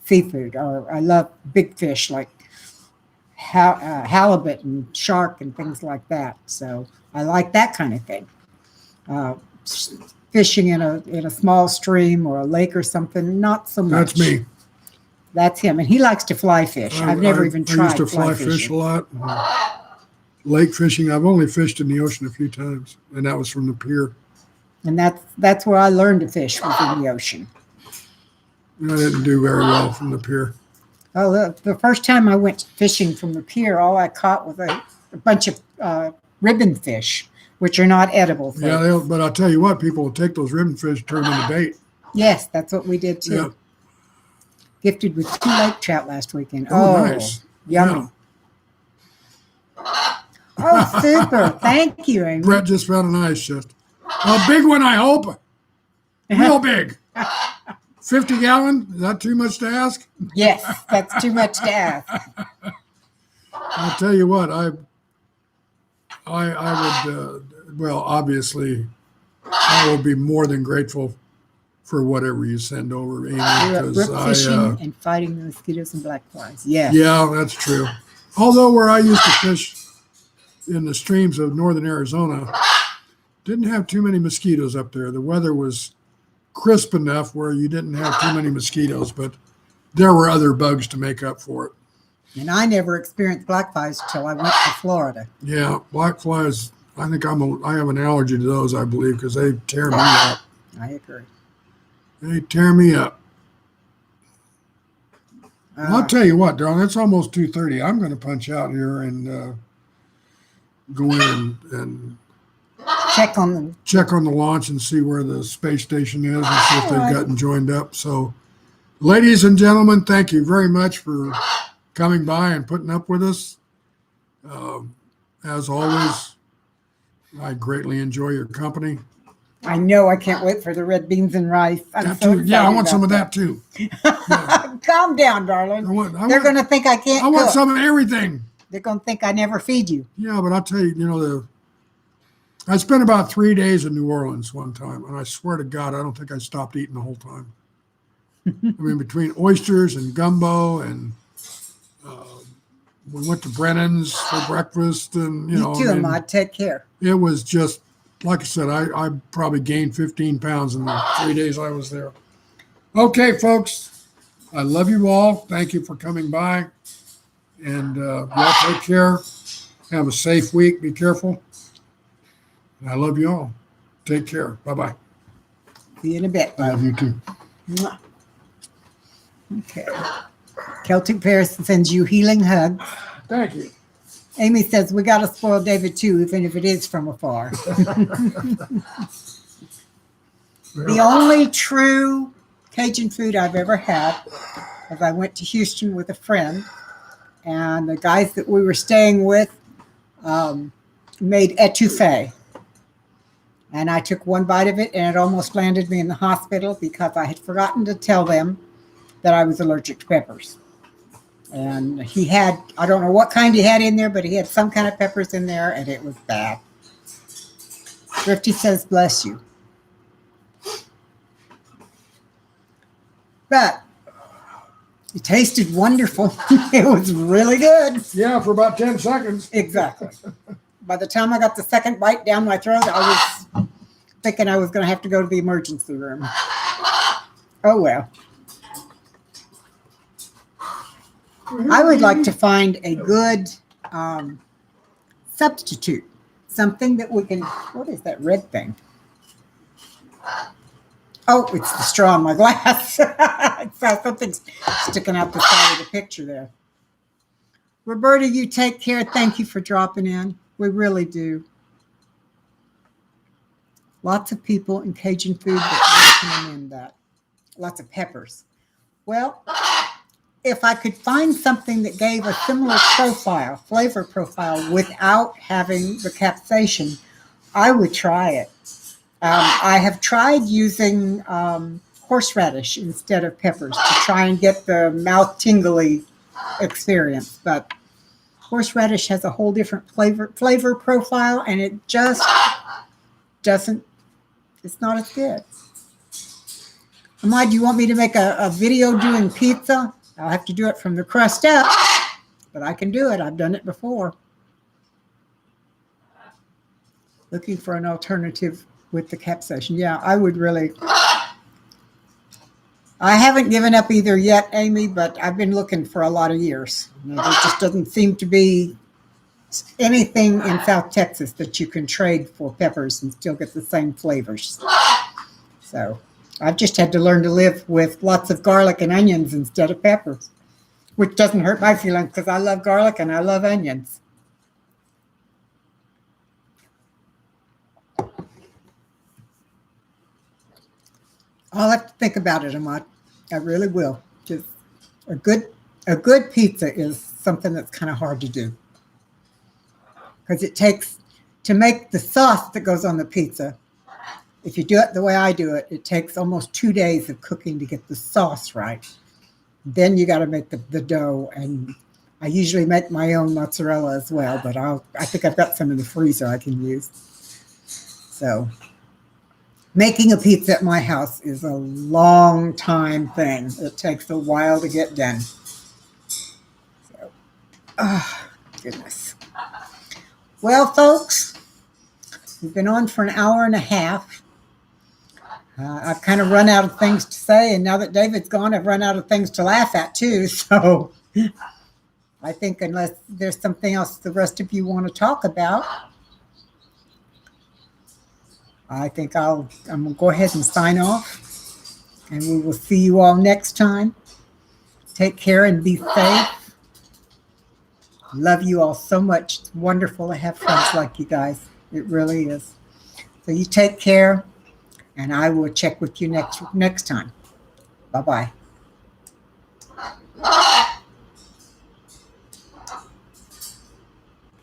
seafood, or I love big fish like halibut and shark and things like that. So I like that kind of thing. Fishing in a small stream or a lake or something, not so much. That's me. That's him, and he likes to fly fish. I've never even tried. I used to fly fish a lot. Lake fishing. I've only fished in the ocean a few times, and that was from the pier. And that's where I learned to fish, was in the ocean. I didn't do very well from the pier. Oh, the first time I went fishing from the pier, all I caught was a bunch of ribbon fish, which are not edible. Fish. Yeah, but I'll tell you what, people will take those ribbon fish, turn them into bait. Yes, that's what we did too. Yeah. Gifted with 2 lake trout last weekend. Oh, nice. Yummy. Yeah. Oh, super. Thank you, Amy. Brett just found an ice chest. A big one, I hope. Real big. 50 gallon? Is that too much to ask? Yes, that's too much to ask. I'll tell you what, I would, well, obviously, I will be more than grateful for whatever you send over, Amy. You're up Because brook fishing and fighting the mosquitoes and black flies. Yes. yeah, that's true. Although where I used to fish in the streams of northern Arizona, didn't have too many mosquitoes up there. The weather was crisp enough where you didn't have too many mosquitoes, but there were other bugs to make up for it. And I never experienced black flies until I went to Florida. Yeah, black flies. I think I have an allergy to those, I believe, because they tear me up. I agree. They tear me up. I'll tell you what, darling, it's almost 2:30. I'm going to punch out here and go in and check on the launch and see where the space station is and see if they've gotten joined up. So, ladies and gentlemen, thank you very much for coming by and putting up with us. As always, I greatly enjoy your company. I know. I can't wait for the red beans and rice. I'm so excited. Yeah, I want some of that too. Yeah. Calm down, darling. They're going to think I can't I want cook. some of everything. They're going to think I never feed you. Yeah, but I'll tell you, I spent about 3 days in New Orleans one time, and I swear to God, I don't think I stopped eating the whole time. I mean, between oysters and gumbo, and we went to Brennan's for breakfast, and You too, Ahmad. Take care. It was just, like I said, I probably gained 15 pounds in the 3 days I was there. Okay, folks, I love you all. Thank you for coming by, and y'all take care. Have a safe week. Be careful. I love you all. Take care. Bye-bye. See you in a bit. I love you too. Mwah. Okay. Celtic Paris sends you healing hugs. Thank you. Amy says, we got to spoil David too, even if it is from afar. The only true Cajun food I've ever had was I went to Houston with a friend, and the guys that we were staying with made etouffee. And I took one bite of it, and it almost landed me in the hospital because I had forgotten to tell them that I was allergic to peppers. And he had, I don't know what kind he had in there, but he had some kind of peppers in there, and it was bad. Thrifty says, bless you. But it tasted wonderful. It was really good. Yeah, for about 10 seconds. Exactly. By the time I got the second bite down my throat, I was thinking I was going to have to go to the emergency room. Oh, well. I would like to find a good substitute. Something that we can, what is that red thing? Oh, it's the straw in my glass. I saw something sticking out the side of the picture there. Roberta, you take care. Thank you for dropping in. We really do. Lots of people in Cajun food that recommend that. Lots of peppers. Well, if I could find something that gave a similar profile, flavor profile, without having the capsaicin, I would try it. I have tried using horseradish instead of peppers to try and get the mouth tingly experience, but horseradish has a whole different flavor profile, and it just doesn't, it's not as good. Ahmad, do you want me to make a video doing pizza? I'll have to do it from the crust up. but I can do it. I've done it before. Looking for an alternative with the capsaicin. Yeah, I would really. I haven't given up either yet, Amy, but I've been looking for a lot of years. There just doesn't seem to be anything in South Texas that you can trade for peppers and still get the same flavors. So I've just had to learn to live with lots of garlic and onions instead of peppers, which doesn't hurt my feelings because I love garlic and I love onions. I'll have to think about it, Ahmad. I really will. Just a good pizza is something that's kind of hard to do because it takes to make the sauce that goes on the pizza. If you do it the way I do it, it takes almost 2 days of cooking to get the sauce right. Then you got to make the dough, and I usually make my own mozzarella as well. But I think I've got some in the freezer I can use. So. Making a pizza at my house is a long time thing. It takes a while to get done. So, goodness. Well, folks, we've been on for an hour and a half. I've kind of run out of things to say, and now that David's gone, I've run out of things to laugh at too. So I think unless there's something else the rest of you want to talk about, I think I'm going to go ahead and sign off, and we will see you all next time. Take care and be safe. Love you all so much. It's wonderful to have friends like you guys. It really is. So you take care, and I will check with you next time. Bye-bye.